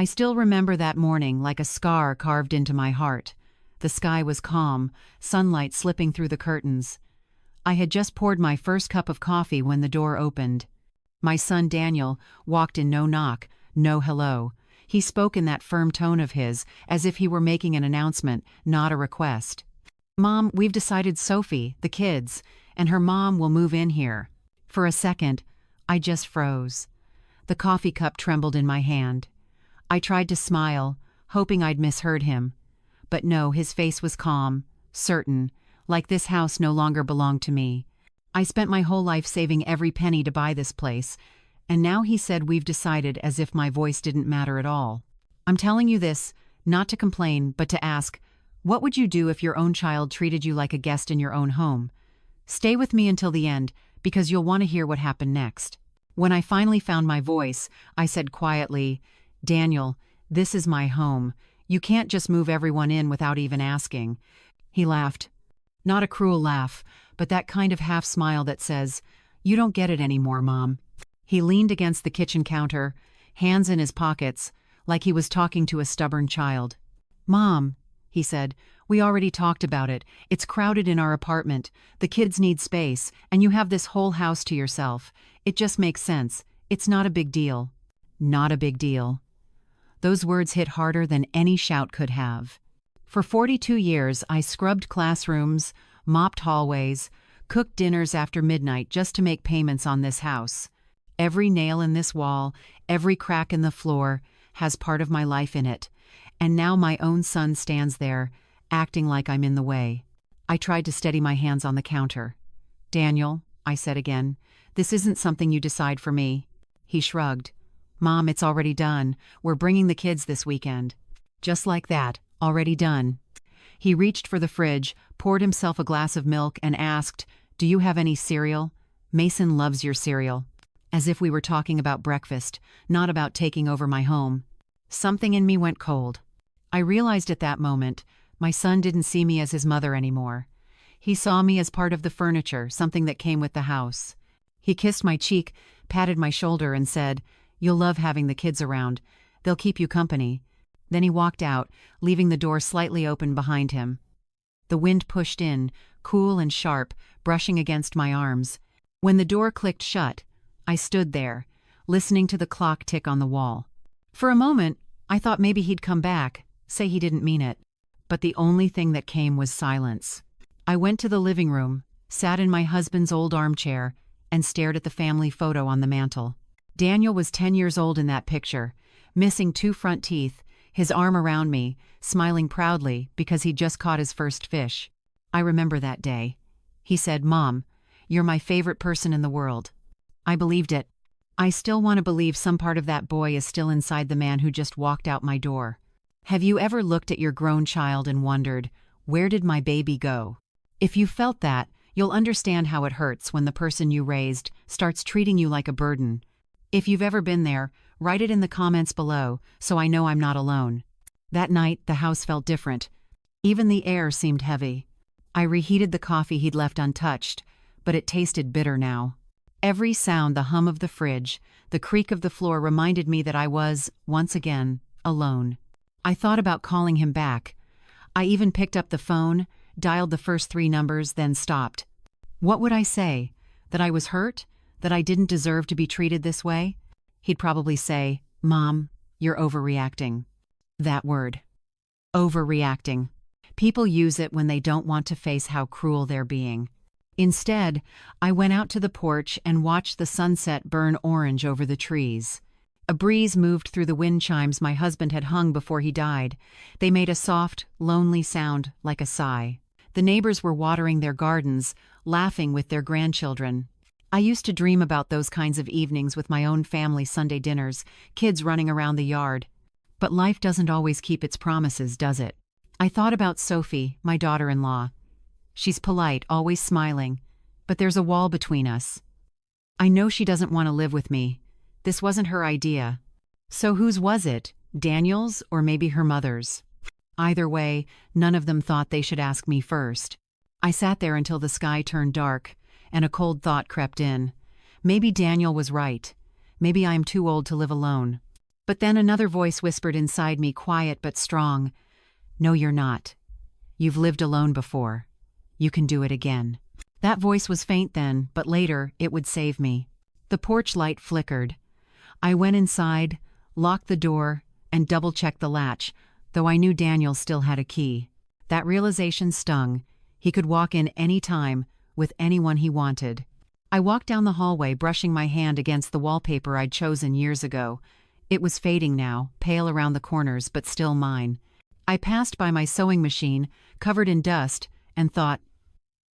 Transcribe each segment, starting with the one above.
I still remember that morning like a scar carved into my heart. The sky was calm, sunlight slipping through the curtains. I had just poured my first cup of coffee when the door opened. My son Daniel walked in, no knock, no hello. He spoke in that firm tone of his, as if he were making an announcement, not a request. "Mom, we've decided Sophie, the kids, and her mom will move in here." For a second, I just froze. The coffee cup trembled in my hand. I tried to smile, hoping I'd misheard him. But no, his face was calm, certain, like this house no longer belonged to me. I spent my whole life saving every penny to buy this place, and now he said we've decided, as if my voice didn't matter at all. I'm telling you this, not to complain, but to ask, what would you do if your own child treated you like a guest in your own home? Stay with me until the end, because you'll want to hear what happened next. When I finally found my voice, I said quietly, "Daniel, this is my home. You can't just move everyone in without even asking." He laughed. Not a cruel laugh, but that kind of half smile that says, "You don't get it anymore, Mom." He leaned against the kitchen counter, hands in his pockets, like he was talking to a stubborn child. "Mom," he said, "we already talked about it. It's crowded in our apartment. The kids need space, and you have this whole house to yourself. It just makes sense. It's not a big deal." Not a big deal. Those words hit harder than any shout could have. For 42 years, I scrubbed classrooms, mopped hallways, cooked dinners after midnight just to make payments on this house. Every nail in this wall, every crack in the floor, has part of my life in it. And now my own son stands there, acting like I'm in the way. I tried to steady my hands on the counter. "Daniel," I said again, "this isn't something you decide for me." He shrugged. "Mom, it's already done. We're bringing the kids this weekend." Just like that, already done. He reached for the fridge, poured himself a glass of milk, and asked, "Do you have any cereal? Mason loves your cereal." As if we were talking about breakfast, not about taking over my home. Something in me went cold. I realized at that moment, my son didn't see me as his mother anymore. He saw me as part of the furniture, something that came with the house. He kissed my cheek, patted my shoulder, and said, "You'll love having the kids around. They'll keep you company." Then he walked out, leaving the door slightly open behind him. The wind pushed in, cool and sharp, brushing against my arms. When the door clicked shut, I stood there, listening to the clock tick on the wall. For a moment, I thought maybe he'd come back, say he didn't mean it. But the only thing that came was silence. I went to the living room, sat in my husband's old armchair, and stared at the family photo on the mantel. Daniel was 10 years old in that picture, missing 2 front teeth, his arm around me, smiling proudly because he'd just caught his first fish. I remember that day. He said, "Mom, you're my favorite person in the world." I believed it. I still want to believe some part of that boy is still inside the man who just walked out my door. Have you ever looked at your grown child and wondered, where did my baby go? If you felt that, you'll understand how it hurts when the person you raised starts treating you like a burden. If you've ever been there, write it in the comments below so I know I'm not alone. That night, the house felt different. Even the air seemed heavy. I reheated the coffee he'd left untouched, but it tasted bitter now. Every sound, the hum of the fridge, the creak of the floor reminded me that I was, once again, alone. I thought about calling him back. I even picked up the phone, dialed the first 3 numbers, then stopped. What would I say? That I was hurt? That I didn't deserve to be treated this way? He'd probably say, "Mom, you're overreacting." That word. Overreacting. People use it when they don't want to face how cruel they're being. Instead, I went out to the porch and watched the sunset burn orange over the trees. A breeze moved through the wind chimes my husband had hung before he died. They made a soft, lonely sound like a sigh. The neighbors were watering their gardens, laughing with their grandchildren. I used to dream about those kinds of evenings with my own family Sunday dinners, kids running around the yard. But life doesn't always keep its promises, does it? I thought about Sophie, my daughter-in-law. She's polite, always smiling, but there's a wall between us. I know she doesn't want to live with me. This wasn't her idea. So whose was it? Daniel's or maybe her mother's? Either way, none of them thought they should ask me first. I sat there until the sky turned dark, and a cold thought crept in. Maybe Daniel was right. Maybe I'm too old to live alone. But then another voice whispered inside me, quiet but strong, "No, you're not. You've lived alone before. You can do it again." That voice was faint then, but later it would save me. The porch light flickered. I went inside, locked the door, and double-checked the latch, though I knew Daniel still had a key. That realization stung. He could walk in any time, with anyone he wanted. I walked down the hallway, brushing my hand against the wallpaper I'd chosen years ago. It was fading now, pale around the corners, but still mine. I passed by my sewing machine, covered in dust, and thought,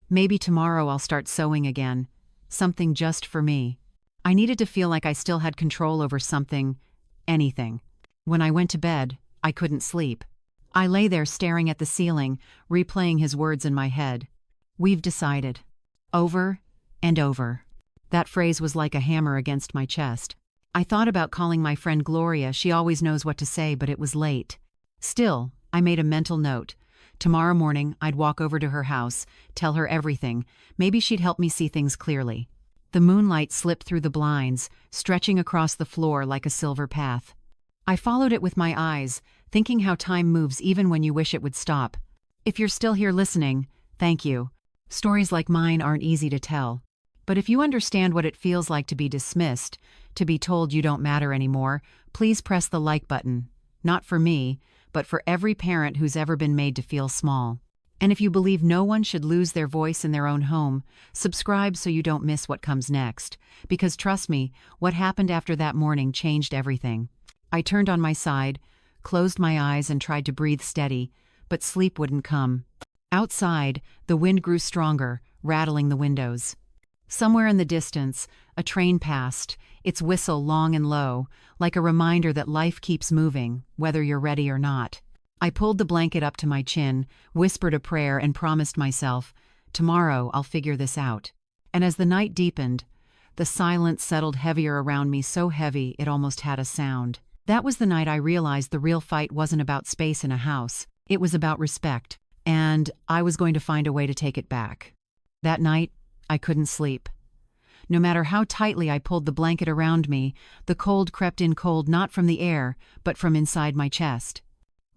maybe tomorrow I'll start sewing again. Something just for me. I needed to feel like I still had control over something, anything. When I went to bed, I couldn't sleep. I lay there staring at the ceiling, replaying his words in my head. "We've decided." Over and over. That phrase was like a hammer against my chest. I thought about calling my friend Gloria. She always knows what to say, but it was late. Still, I made a mental note. Tomorrow morning, I'd walk over to her house, tell her everything. Maybe she'd help me see things clearly. The moonlight slipped through the blinds, stretching across the floor like a silver path. I followed it with my eyes, thinking how time moves even when you wish it would stop. If you're still here listening, thank you. Stories like mine aren't easy to tell. But if you understand what it feels like to be dismissed, to be told you don't matter anymore, please press the like button. Not for me, but for every parent who's ever been made to feel small. And if you believe no one should lose their voice in their own home, subscribe so you don't miss what comes next. Because trust me, what happened after that morning changed everything. I turned on my side, closed my eyes and tried to breathe steady, but sleep wouldn't come. Outside, the wind grew stronger, rattling the windows. Somewhere in the distance, a train passed, its whistle long and low, like a reminder that life keeps moving, whether you're ready or not. I pulled the blanket up to my chin, whispered a prayer, and promised myself, tomorrow I'll figure this out. And as the night deepened, the silence settled heavier around me, so heavy it almost had a sound. That was the night I realized the real fight wasn't about space in a house. It was about respect, and I was going to find a way to take it back. That night, I couldn't sleep. No matter how tightly I pulled the blanket around me, the cold crept in, cold not from the air, but from inside my chest.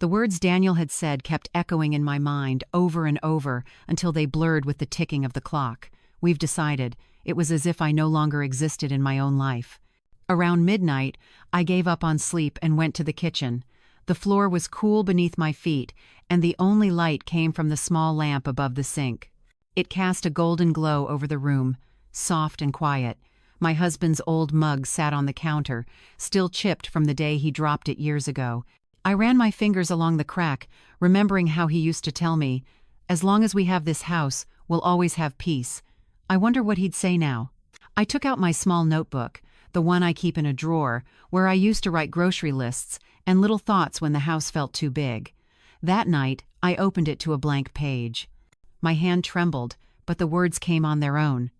The words Daniel had said kept echoing in my mind over and over until they blurred with the ticking of the clock. We've decided. It was as if I no longer existed in my own life. Around midnight, I gave up on sleep and went to the kitchen. The floor was cool beneath my feet, and the only light came from the small lamp above the sink. It cast a golden glow over the room, soft and quiet. My husband's old mug sat on the counter, still chipped from the day he dropped it years ago. I ran my fingers along the crack, remembering how he used to tell me, "As long as we have this house, we'll always have peace." I wonder what he'd say now. I took out my small notebook, the one I keep in a drawer, where I used to write grocery lists and little thoughts when the house felt too big. That night, I opened it to a blank page. My hand trembled, but the words came on their own.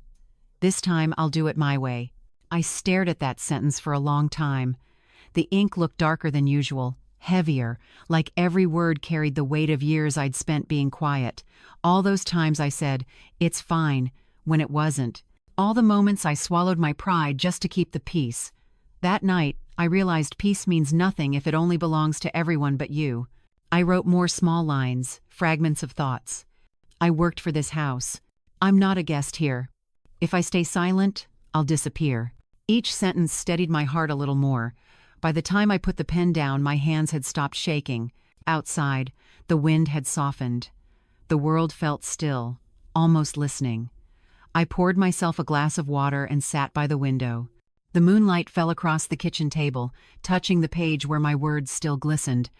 "This time I'll do it my way." I stared at that sentence for a long time. The ink looked darker than usual, heavier, like every word carried the weight of years I'd spent being quiet. All those times I said, "It's fine," when it wasn't. All the moments I swallowed my pride just to keep the peace. That night, I realized peace means nothing if it only belongs to everyone but you. I wrote more small lines, fragments of thoughts. I worked for this house. I'm not a guest here. If I stay silent, I'll disappear. Each sentence steadied my heart a little more. By the time I put the pen down, my hands had stopped shaking. Outside, the wind had softened. The world felt still, almost listening. I poured myself a glass of water and sat by the window. The moonlight fell across the kitchen table, touching the page where my words still glistened.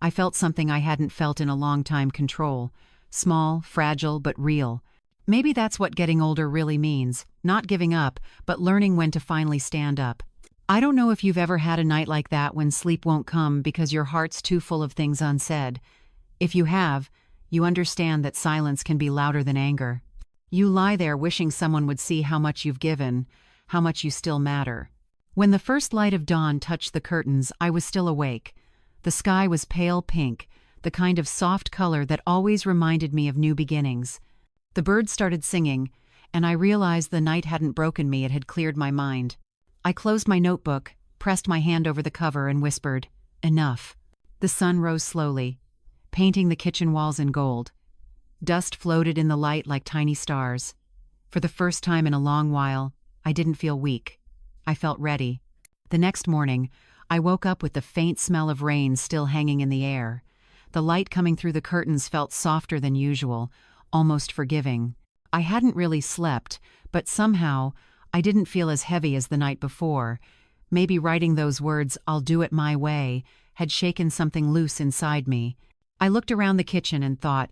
I felt something I hadn't felt in a long time: control. Small, fragile, but real. Maybe that's what getting older really means. Not giving up, but learning when to finally stand up. I don't know if you've ever had a night like that when sleep won't come because your heart's too full of things unsaid. If you have, you understand that silence can be louder than anger. You lie there wishing someone would see how much you've given, how much you still matter. When the first light of dawn touched the curtains, I was still awake. The sky was pale pink, the kind of soft color that always reminded me of new beginnings. The birds started singing, and I realized the night hadn't broken me, it had cleared my mind. I closed my notebook, pressed my hand over the cover and whispered, "Enough." The sun rose slowly, painting the kitchen walls in gold. Dust floated in the light like tiny stars. For the first time in a long while, I didn't feel weak. I felt ready. The next morning, I woke up with the faint smell of rain still hanging in the air. The light coming through the curtains felt softer than usual, almost forgiving. I hadn't really slept, but somehow, I didn't feel as heavy as the night before. Maybe writing those words, "I'll do it my way," had shaken something loose inside me. I looked around the kitchen and thought,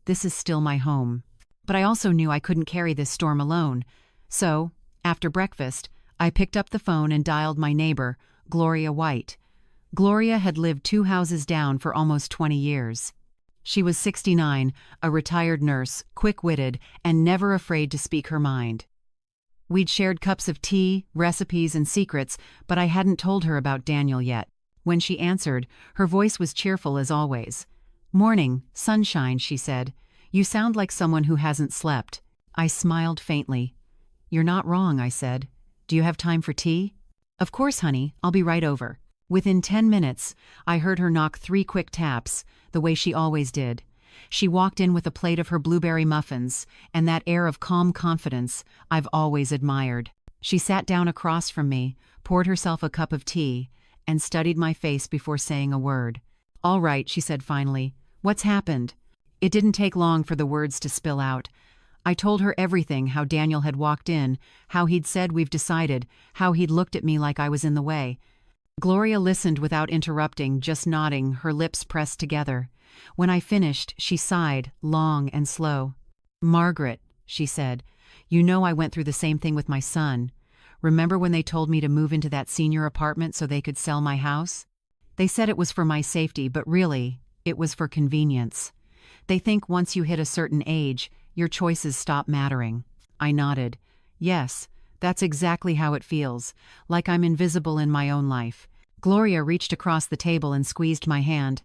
this is still my home. But I also knew I couldn't carry this storm alone. So, after breakfast, I picked up the phone and dialed my neighbor, Gloria White. Gloria had lived 2 houses down for almost 20 years. She was 69, a retired nurse, quick-witted, and never afraid to speak her mind. We'd shared cups of tea, recipes, and secrets, but I hadn't told her about Daniel yet. When she answered, her voice was cheerful as always. "Morning, sunshine," she said. "You sound like someone who hasn't slept." I smiled faintly. "You're not wrong," I said. "Do you have time for tea?" "Of course, honey. I'll be right over." Within 10 minutes, I heard her knock 3 quick taps, the way she always did. She walked in with a plate of her blueberry muffins, and that air of calm confidence I've always admired. She sat down across from me, poured herself a cup of tea, and studied my face before saying a word. "All right," she said finally. "What's happened?" It didn't take long for the words to spill out. I told her everything, how Daniel had walked in, how he'd said we've decided, how he'd looked at me like I was in the way. Gloria listened without interrupting, just nodding, her lips pressed together. When I finished, she sighed, long and slow. "Margaret," she said, "you know I went through the same thing with my son. Remember when they told me to move into that senior apartment so they could sell my house? They said it was for my safety, but really, it was for convenience. They think once you hit a certain age, your choices stop mattering." I nodded. "Yes, that's exactly how it feels, like I'm invisible in my own life." Gloria reached across the table and squeezed my hand.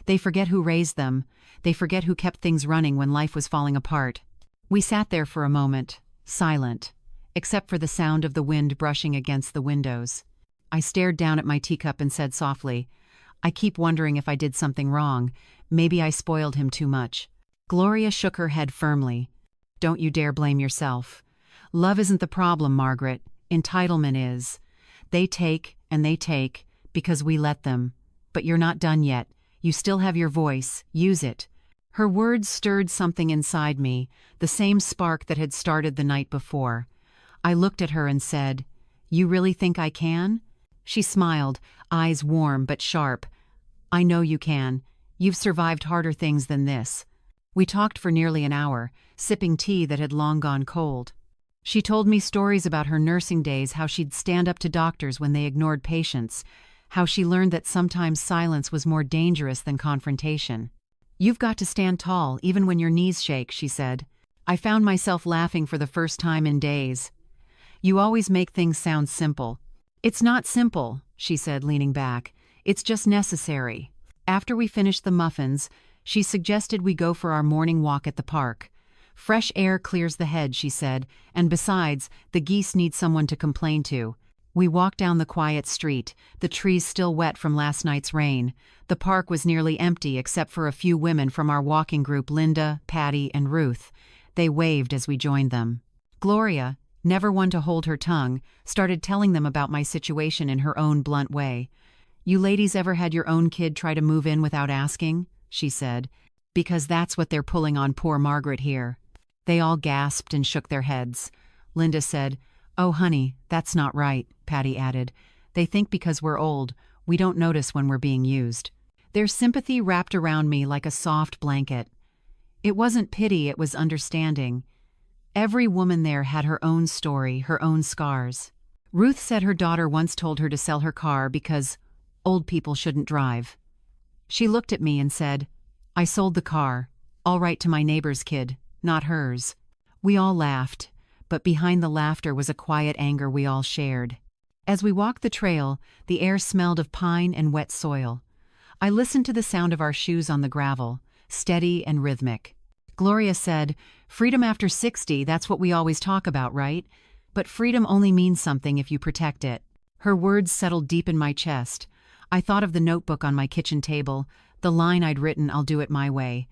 "They forget who raised them. They forget who kept things running when life was falling apart." We sat there for a moment, silent, except for the sound of the wind brushing against the windows. I stared down at my teacup and said softly, "I keep wondering if I did something wrong. Maybe I spoiled him too much." Gloria shook her head firmly. "Don't you dare blame yourself. Love isn't the problem, Margaret. Entitlement is. They take and they take because we let them. But you're not done yet. You still have your voice. Use it." Her words stirred something inside me, the same spark that had started the night before. I looked at her and said, "You really think I can?" She smiled, eyes warm but sharp. "I know you can. You've survived harder things than this." We talked for nearly an hour, sipping tea that had long gone cold. She told me stories about her nursing days, how she'd stand up to doctors when they ignored patients, how she learned that sometimes silence was more dangerous than confrontation. "You've got to stand tall, even when your knees shake," she said. I found myself laughing for the first time in days. "You always make things sound simple." "It's not simple," she said, leaning back. "It's just necessary." After we finished the muffins, she suggested we go for our morning walk at the park. "Fresh air clears the head," she said, "and besides, the geese need someone to complain to." We walked down the quiet street, the trees still wet from last night's rain. The park was nearly empty except for a few women from our walking group, Linda, Patty, and Ruth. They waved as we joined them. Gloria, never one to hold her tongue, started telling them about my situation in her own blunt way. "You ladies ever had your own kid try to move in without asking?" she said. "Because that's what they're pulling on poor Margaret here." They all gasped and shook their heads. Linda said, "Oh, honey, that's not right," Patty added. "They think because we're old, we don't notice when we're being used." Their sympathy wrapped around me like a soft blanket. It wasn't pity, it was understanding. Every woman there had her own story, her own scars. Ruth said her daughter once told her to sell her car because old people shouldn't drive. She looked at me and said, "I sold the car. All right to my neighbor's kid, not hers." We all laughed, but behind the laughter was a quiet anger we all shared. As we walked the trail, the air smelled of pine and wet soil. I listened to the sound of our shoes on the gravel, steady and rhythmic. Gloria said, "Freedom after 60, that's what we always talk about, right? But freedom only means something if you protect it." Her words settled deep in my chest. I thought of the notebook on my kitchen table, the line I'd written, "I'll do it my way."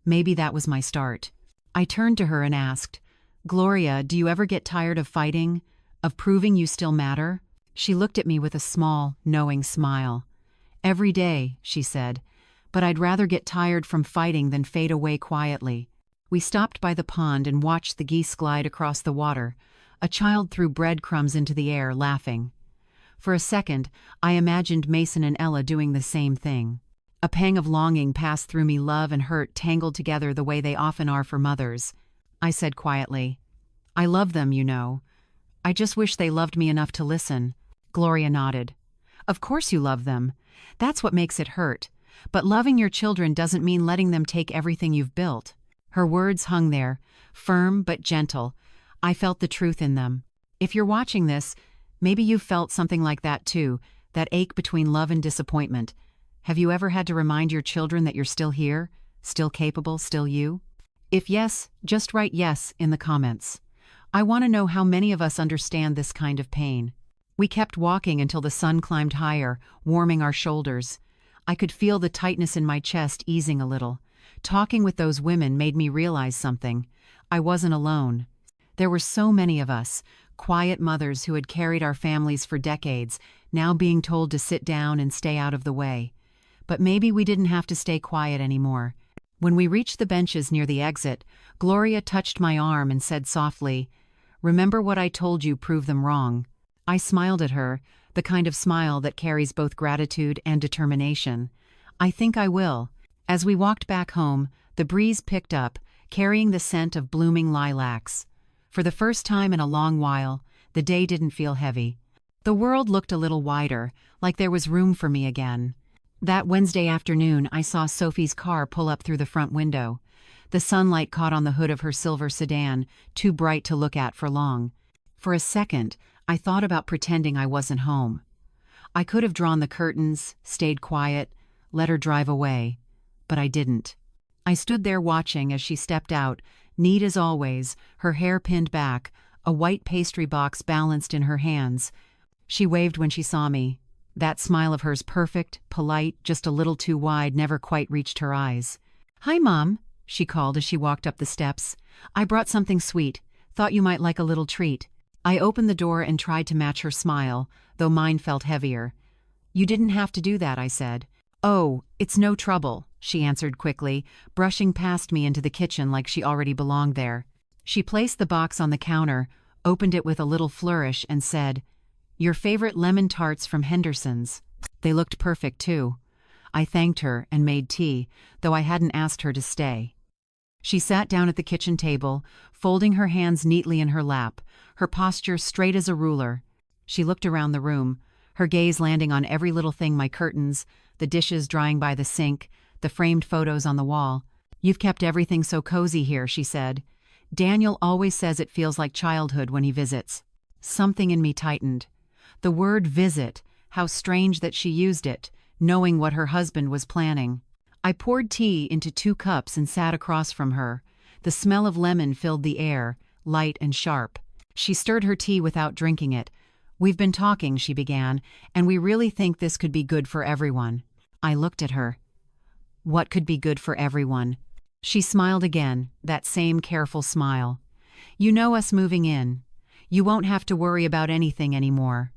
Maybe that was my start. I turned to her and asked, "Gloria, do you ever get tired of fighting? Of proving you still matter?" She looked at me with a small, knowing smile. "Every day," she said, "but I'd rather get tired from fighting than fade away quietly." We stopped by the pond and watched the geese glide across the water. A child threw breadcrumbs into the air, laughing. For a second, I imagined Mason and Ella doing the same thing. A pang of longing passed through me, love and hurt tangled together the way they often are for mothers. I said quietly, "I love them, you know. I just wish they loved me enough to listen." Gloria nodded. "Of course you love them. That's what makes it hurt. But loving your children doesn't mean letting them take everything you've built." Her words hung there, firm but gentle. I felt the truth in them. If you're watching this, maybe you've felt something like that too, that ache between love and disappointment. Have you ever had to remind your children that you're still here, still capable, still you? If yes, just write yes in the comments. I want to know how many of us understand this kind of pain. We kept walking until the sun climbed higher, warming our shoulders. I could feel the tightness in my chest easing a little. Talking with those women made me realize something. I wasn't alone. There were so many of us, quiet mothers who had carried our families for decades, now being told to sit down and stay out of the way. But maybe we didn't have to stay quiet anymore. When we reached the benches near the exit, Gloria touched my arm and said softly, "Remember what I told you, prove them wrong." I smiled at her, the kind of smile that carries both gratitude and determination. "I think I will." As we walked back home, the breeze picked up, carrying the scent of blooming lilacs. For the first time in a long while, the day didn't feel heavy. The world looked a little wider, like there was room for me again. That Wednesday afternoon, I saw Sophie's car pull up through the front window. The sunlight caught on the hood of her silver sedan, too bright to look at for long. For a second, I thought about pretending I wasn't home. I could have drawn the curtains, stayed quiet, let her drive away. But I didn't. I stood there watching as she stepped out, neat as always, her hair pinned back, a white pastry box balanced in her hands. She waved when she saw me. That smile of hers, perfect, polite, just a little too wide, never quite reached her eyes. "Hi, Mom," she called as she walked up the steps. "I brought something sweet. Thought you might like a little treat." I opened the door and tried to match her smile, though mine felt heavier. "You didn't have to do that," I said. "Oh, it's no trouble," she answered quickly, brushing past me into the kitchen like she already belonged there. She placed the box on the counter, opened it with a little flourish, and said, "Your favorite lemon tarts from Henderson's." They looked perfect, too. I thanked her and made tea, though I hadn't asked her to stay. She sat down at the kitchen table, folding her hands neatly in her lap, her posture straight as a ruler. She looked around the room, her gaze landing on every little thing: my curtains, the dishes drying by the sink, the framed photos on the wall. "You've kept everything so cozy here," she said. "Daniel always says it feels like childhood when he visits." Something in me tightened. The word visit, how strange that she used it, knowing what her husband was planning. I poured tea into 2 cups and sat across from her. The smell of lemon filled the air, light and sharp. She stirred her tea without drinking it. "We've been talking," she began, "and we really think this could be good for everyone." I looked at her. What could be good for everyone? She smiled again, that same careful smile. "You know us moving in. You won't have to worry about anything anymore.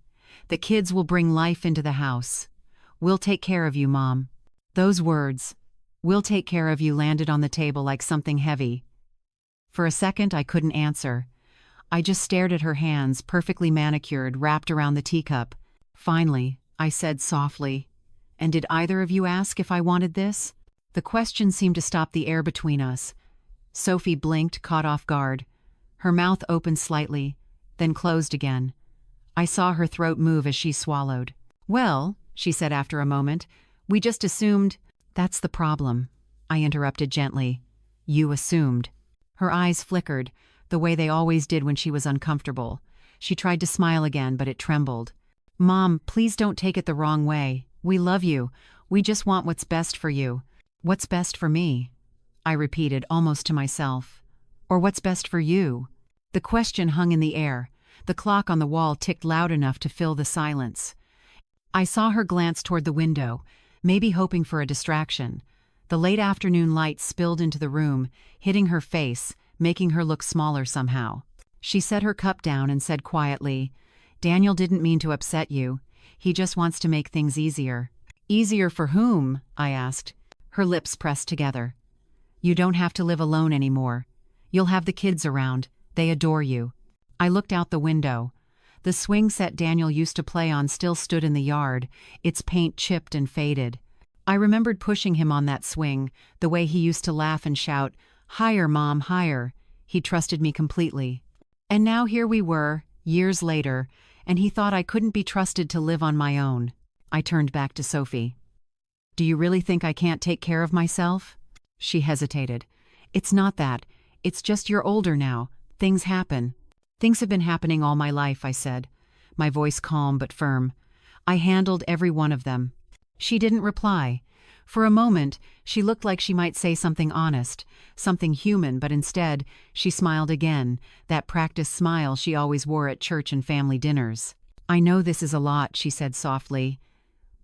The kids will bring life into the house. We'll take care of you, Mom." Those words, "we'll take care of you," landed on the table like something heavy. For a second, I couldn't answer. I just stared at her hands, perfectly manicured, wrapped around the teacup. Finally, I said softly, "And did either of you ask if I wanted this?" The question seemed to stop the air between us. Sophie blinked, caught off guard. Her mouth opened slightly, then closed again. I saw her throat move as she swallowed. "Well," she said after a moment, "we just assumed—" "That's the problem," I interrupted gently. "You assumed." Her eyes flickered, the way they always did when she was uncomfortable. She tried to smile again, but it trembled. "Mom, please don't take it the wrong way. We love you. We just want what's best for you." "What's best for me?" I repeated, almost to myself. "Or what's best for you?" The question hung in the air. The clock on the wall ticked loud enough to fill the silence. I saw her glance toward the window, maybe hoping for a distraction. The late afternoon light spilled into the room, hitting her face, making her look smaller somehow. She set her cup down and said quietly, "Daniel didn't mean to upset you. He just wants to make things easier." "Easier for whom?" I asked. Her lips pressed together. "You don't have to live alone anymore. You'll have the kids around. They adore you." I looked out the window. The swing set Daniel used to play on still stood in the yard, its paint chipped and faded. I remembered pushing him on that swing, the way he used to laugh and shout, "Higher, Mom, higher." He trusted me completely. And now here we were, years later, and he thought I couldn't be trusted to live on my own. I turned back to Sophie. "Do you really think I can't take care of myself?" She hesitated. "It's not that. It's just you're older now. Things happen." "Things have been happening all my life," I said, my voice calm but firm. "I handled every one of them." She didn't reply. For a moment, she looked like she might say something honest, something human, but instead, she smiled again, that practiced smile she always wore at church and family dinners. "I know this is a lot," she said softly,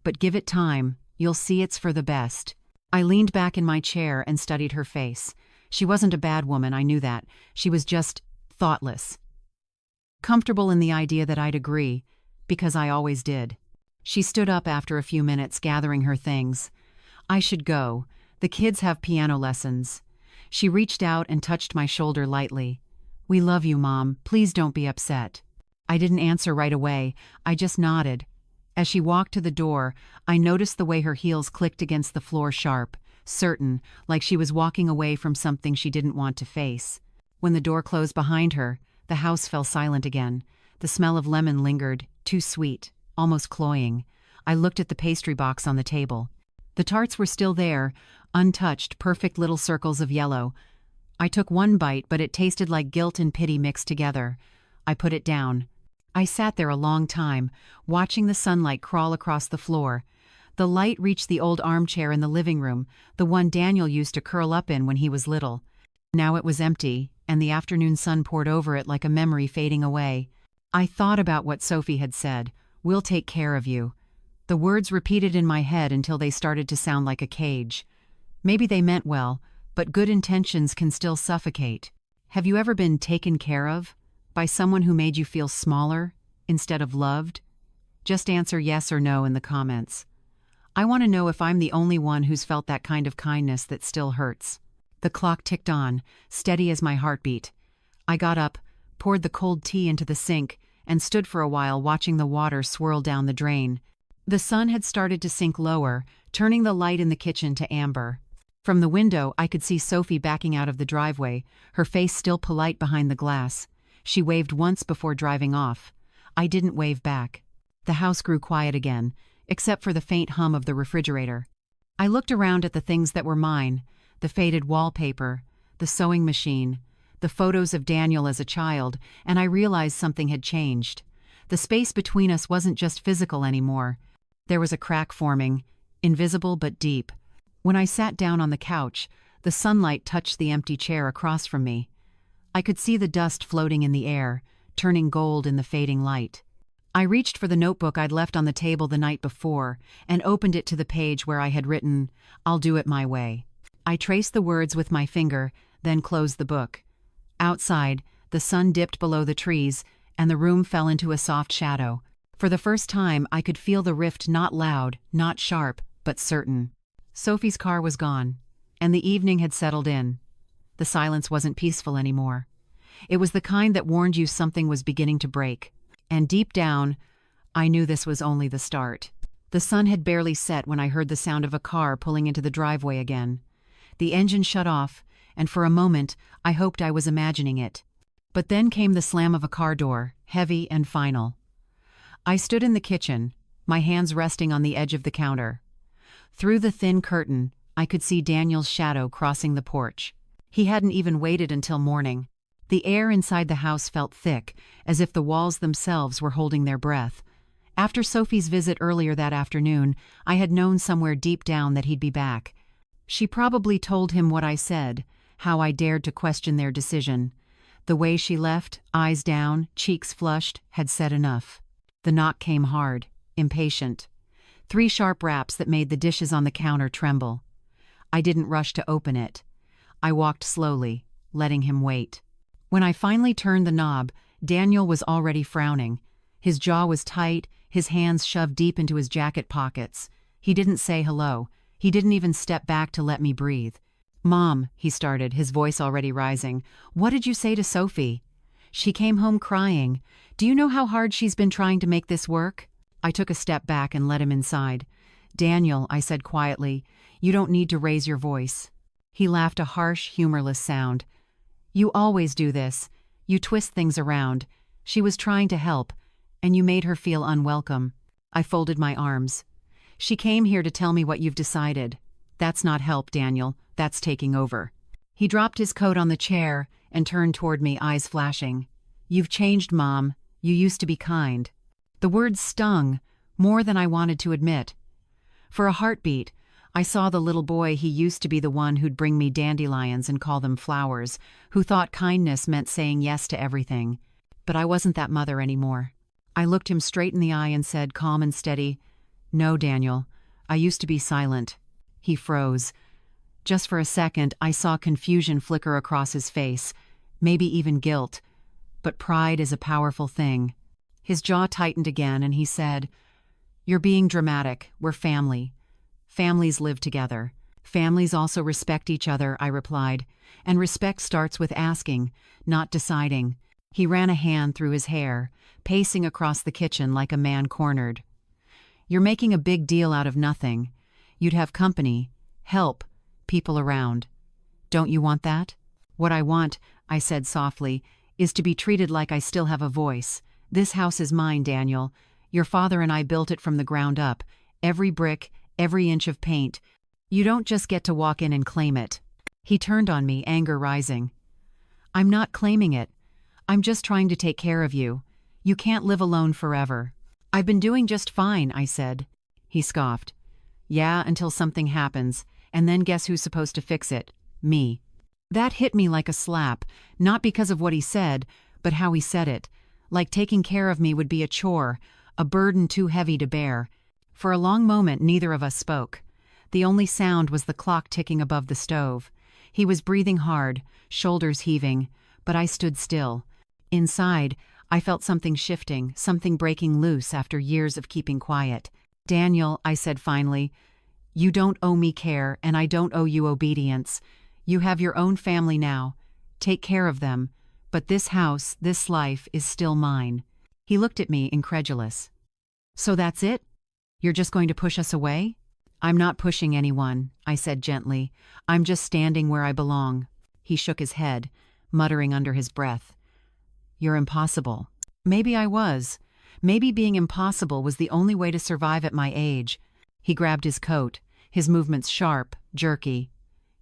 "but give it time. You'll see it's for the best." I leaned back in my chair and studied her face. She wasn't a bad woman, I knew that. She was just thoughtless. Comfortable in the idea that I'd agree, because I always did. She stood up after a few minutes, gathering her things. "I should go. The kids have piano lessons." She reached out and touched my shoulder lightly. "We love you, Mom. Please don't be upset." I didn't answer right away. I just nodded. As she walked to the door, I noticed the way her heels clicked against the floor sharp, certain, like she was walking away from something she didn't want to face. When the door closed behind her, the house fell silent again. The smell of lemon lingered, too sweet, almost cloying. I looked at the pastry box on the table. The tarts were still there, untouched, perfect little circles of yellow. I took one bite, but it tasted like guilt and pity mixed together. I put it down. I sat there a long time, watching the sunlight crawl across the floor. The light reached the old armchair in the living room, the one Daniel used to curl up in when he was little. Now it was empty, and the afternoon sun poured over it like a memory fading away. I thought about what Sophie had said, "We'll take care of you." The words repeated in my head until they started to sound like a cage. Maybe they meant well, but good intentions can still suffocate. Have you ever been taken care of? By someone who made you feel smaller, instead of loved? Just answer yes or no in the comments. I want to know if I'm the only one who's felt that kind of kindness that still hurts. The clock ticked on, steady as my heartbeat. I got up, poured the cold tea into the sink, and stood for a while watching the water swirl down the drain. The sun had started to sink lower, turning the light in the kitchen to amber. From the window, I could see Sophie backing out of the driveway, her face still polite behind the glass. She waved once before driving off. I didn't wave back. The house grew quiet again, except for the faint hum of the refrigerator. I looked around at the things that were mine, the faded wallpaper, the sewing machine, the photos of Daniel as a child, and I realized something had changed. The space between us wasn't just physical anymore. There was a crack forming, invisible but deep. When I sat down on the couch, the sunlight touched the empty chair across from me. I could see the dust floating in the air, turning gold in the fading light. I reached for the notebook I'd left on the table the night before and opened it to the page where I had written, "I'll do it my way." I traced the words with my finger, then closed the book. Outside, the sun dipped below the trees, and the room fell into a soft shadow. For the first time, I could feel the rift not loud, not sharp, but certain. Sophie's car was gone, and the evening had settled in. The silence wasn't peaceful anymore. It was the kind that warned you something was beginning to break. And deep down, I knew this was only the start. The sun had barely set when I heard the sound of a car pulling into the driveway again. The engine shut off, and for a moment, I hoped I was imagining it. But then came the slam of a car door, heavy and final. I stood in the kitchen, my hands resting on the edge of the counter. Through the thin curtain, I could see Daniel's shadow crossing the porch. He hadn't even waited until morning. The air inside the house felt thick, as if the walls themselves were holding their breath. After Sophie's visit earlier that afternoon, I had known somewhere deep down that he'd be back. She probably told him what I said, how I dared to question their decision. The way she left, eyes down, cheeks flushed, had said enough. The knock came hard, impatient. 3 sharp raps that made the dishes on the counter tremble. I didn't rush to open it. I walked slowly, letting him wait. When I finally turned the knob, Daniel was already frowning. His jaw was tight, his hands shoved deep into his jacket pockets. He didn't say hello. He didn't even step back to let me breathe. "Mom," he started, his voice already rising, "what did you say to Sophie? She came home crying. Do you know how hard she's been trying to make this work?" I took a step back and let him inside. "Daniel," I said quietly, "you don't need to raise your voice." He laughed, a harsh, humorless sound. "You always do this. You twist things around. She was trying to help, and you made her feel unwelcome." I folded my arms. "She came here to tell me what you've decided. That's not help, Daniel. That's taking over." He dropped his coat on the chair and turned toward me, eyes flashing. "You've changed, Mom. You used to be kind." The words stung, more than I wanted to admit. For a heartbeat, I saw the little boy he used to be, the one who'd bring me dandelions and call them flowers, who thought kindness meant saying yes to everything. But I wasn't that mother anymore. I looked him straight in the eye and said, calm and steady, "No, Daniel, I used to be silent." He froze. Just for a second, I saw confusion flicker across his face, maybe even guilt. But pride is a powerful thing. His jaw tightened again, and he said, "You're being dramatic. We're family. Families live together. Families also respect each other," I replied. "And respect starts with asking, not deciding." He ran a hand through his hair, pacing across the kitchen like a man cornered. "You're making a big deal out of nothing. You'd have company, help, people around. Don't you want that?" "What I want," I said softly, "is to be treated like I still have a voice. This house is mine, Daniel. Your father and I built it from the ground up. Every brick, every inch of paint. You don't just get to walk in and claim it." He turned on me, anger rising. "I'm not claiming it. I'm just trying to take care of you. You can't live alone forever." "I've been doing just fine," I said. He scoffed. "Yeah, until something happens. And then guess who's supposed to fix it? Me." That hit me like a slap, not because of what he said, but how he said it. Like taking care of me would be a chore, a burden too heavy to bear. For a long moment, neither of us spoke. The only sound was the clock ticking above the stove. He was breathing hard, shoulders heaving, but I stood still. Inside, I felt something shifting, something breaking loose after years of keeping quiet. "Daniel," I said finally, "you don't owe me care, and I don't owe you obedience. You have your own family now. Take care of them. But this house, this life, is still mine." He looked at me, incredulous. "So that's it? You're just going to push us away?" "I'm not pushing anyone," I said gently. "I'm just standing where I belong." He shook his head, muttering under his breath. "You're impossible." Maybe I was. Maybe being impossible was the only way to survive at my age. He grabbed his coat, his movements sharp, jerky.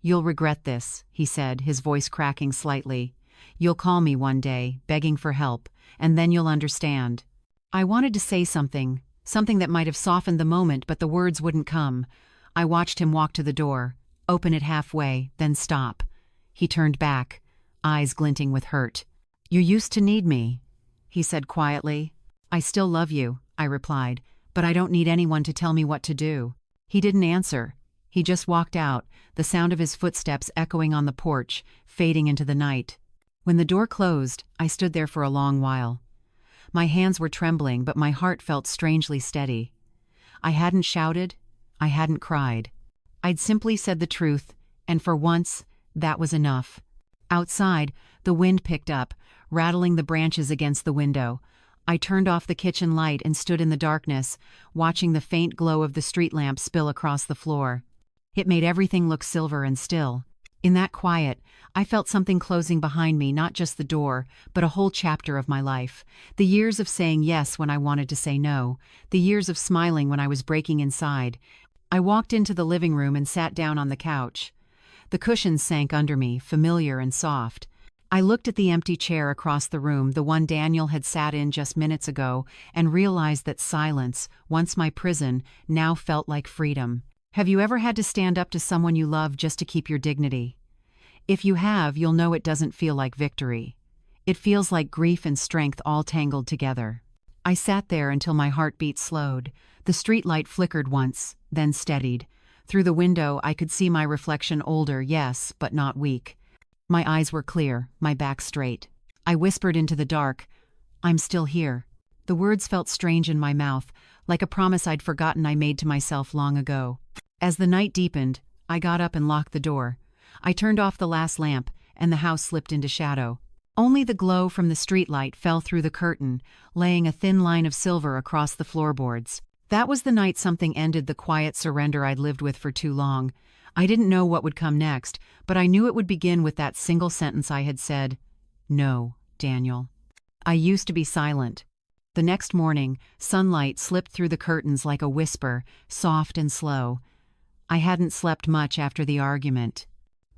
"You'll regret this," he said, his voice cracking slightly. "You'll call me one day, begging for help, and then you'll understand." I wanted to say something that might have softened the moment, but the words wouldn't come. I watched him walk to the door, open it halfway, then stop. He turned back, eyes glinting with hurt. "You used to need me," he said quietly. "I still love you," I replied, "but I don't need anyone to tell me what to do." He didn't answer. He just walked out, the sound of his footsteps echoing on the porch, fading into the night. When the door closed, I stood there for a long while. My hands were trembling, but my heart felt strangely steady. I hadn't shouted. I hadn't cried. I'd simply said the truth, and for once, that was enough. Outside, the wind picked up, rattling the branches against the window. I turned off the kitchen light and stood in the darkness, watching the faint glow of the street lamp spill across the floor. It made everything look silver and still. In that quiet, I felt something closing behind me, not just the door, but a whole chapter of my life. The years of saying yes when I wanted to say no. The years of smiling when I was breaking inside. I walked into the living room and sat down on the couch. The cushions sank under me, familiar and soft. I looked at the empty chair across the room, the one Daniel had sat in just minutes ago, and realized that silence, once my prison, now felt like freedom. Have you ever had to stand up to someone you love just to keep your dignity? If you have, you'll know it doesn't feel like victory. It feels like grief and strength all tangled together. I sat there until my heartbeat slowed. The streetlight flickered once, then steadied. Through the window, I could see my reflection, older, yes, but not weak. My eyes were clear, my back straight. I whispered into the dark, "I'm still here." The words felt strange in my mouth, like a promise I'd forgotten I made to myself long ago. As the night deepened, I got up and locked the door. I turned off the last lamp, and the house slipped into shadow. Only the glow from the streetlight fell through the curtain, laying a thin line of silver across the floorboards. That was the night something ended the quiet surrender I'd lived with for too long. I didn't know what would come next, but I knew it would begin with that single sentence I had said, "No, Daniel." I used to be silent. The next morning, sunlight slipped through the curtains like a whisper, soft and slow. I hadn't slept much after the argument.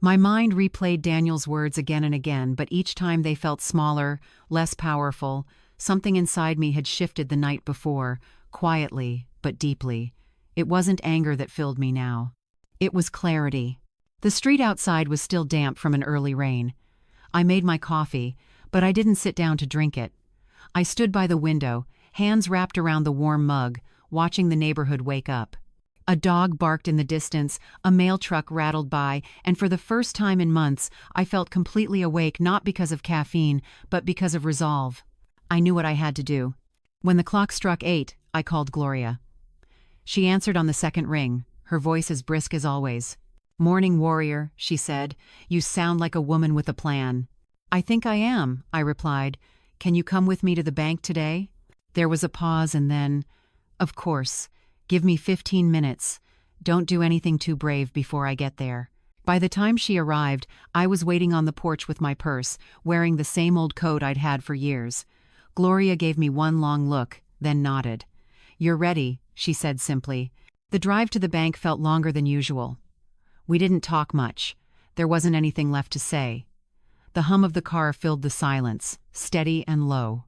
My mind replayed Daniel's words again and again, but each time they felt smaller, less powerful. Something inside me had shifted the night before, quietly but deeply. It wasn't anger that filled me now. It was clarity. The street outside was still damp from an early rain. I made my coffee, but I didn't sit down to drink it. I stood by the window, hands wrapped around the warm mug, watching the neighborhood wake up. A dog barked in the distance, a mail truck rattled by, and for the first time in months, I felt completely awake, not because of caffeine, but because of resolve. I knew what I had to do. When the clock struck 8, I called Gloria. She answered on the second ring, her voice as brisk as always. "Morning, warrior," she said. "You sound like a woman with a plan." "I think I am," I replied. "Can you come with me to the bank today?" There was a pause and then, "Of course. Give me 15 minutes. Don't do anything too brave before I get there." By the time she arrived, I was waiting on the porch with my purse, wearing the same old coat I'd had for years. Gloria gave me one long look, then nodded. "You're ready," she said simply. The drive to the bank felt longer than usual. We didn't talk much. There wasn't anything left to say. The hum of the car filled the silence, steady and low,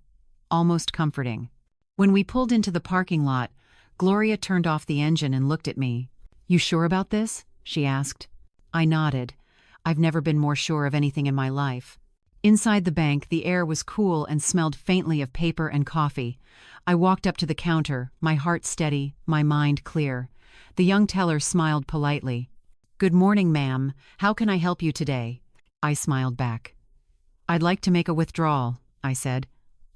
almost comforting. When we pulled into the parking lot, Gloria turned off the engine and looked at me. "You sure about this?" she asked. I nodded. I've never been more sure of anything in my life. Inside the bank, the air was cool and smelled faintly of paper and coffee. I walked up to the counter, my heart steady, my mind clear. The young teller smiled politely. "Good morning, ma'am. How can I help you today?" I smiled back. "I'd like to make a withdrawal," I said.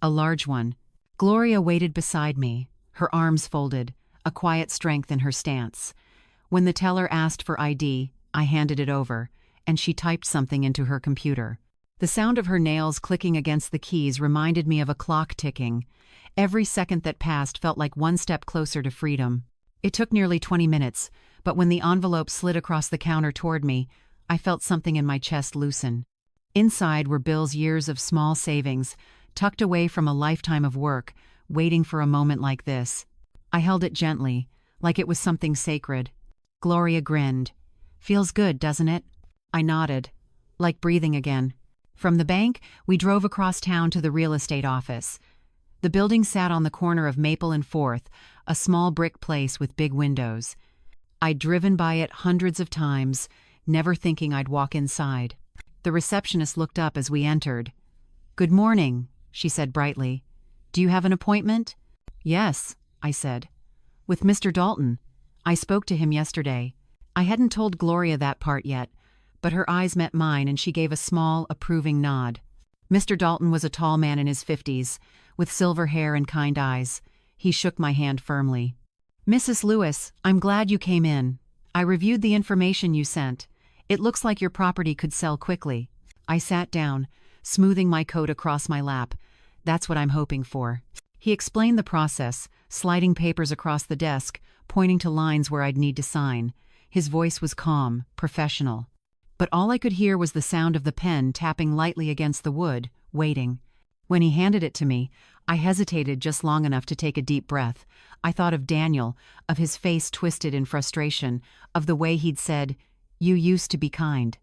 "A large one." Gloria waited beside me, her arms folded, a quiet strength in her stance. When the teller asked for ID, I handed it over, and she typed something into her computer. The sound of her nails clicking against the keys reminded me of a clock ticking. Every second that passed felt like one step closer to freedom. It took nearly 20 minutes, but when the envelope slid across the counter toward me, I felt something in my chest loosen. Inside were Bill's years of small savings, tucked away from a lifetime of work, waiting for a moment like this. I held it gently, like it was something sacred. Gloria grinned. "Feels good, doesn't it?" I nodded, like breathing again. From the bank, we drove across town to the real estate office. The building sat on the corner of Maple and 4th, a small brick place with big windows. I'd driven by it hundreds of times, never thinking I'd walk inside. The receptionist looked up as we entered. "Good morning," she said brightly. "Do you have an appointment?" "Yes," I said. "With Mr. Dalton. I spoke to him yesterday." I hadn't told Gloria that part yet, but her eyes met mine and she gave a small, approving nod. Mr. Dalton was a tall man in his 50s, with silver hair and kind eyes. He shook my hand firmly. "Mrs. Lewis, I'm glad you came in. I reviewed the information you sent. It looks like your property could sell quickly." I sat down, smoothing my coat across my lap. "That's what I'm hoping for." He explained the process, sliding papers across the desk, pointing to lines where I'd need to sign. His voice was calm, professional. But all I could hear was the sound of the pen tapping lightly against the wood, waiting. When he handed it to me, I hesitated just long enough to take a deep breath. I thought of Daniel, of his face twisted in frustration, of the way he'd said, "You used to be kind."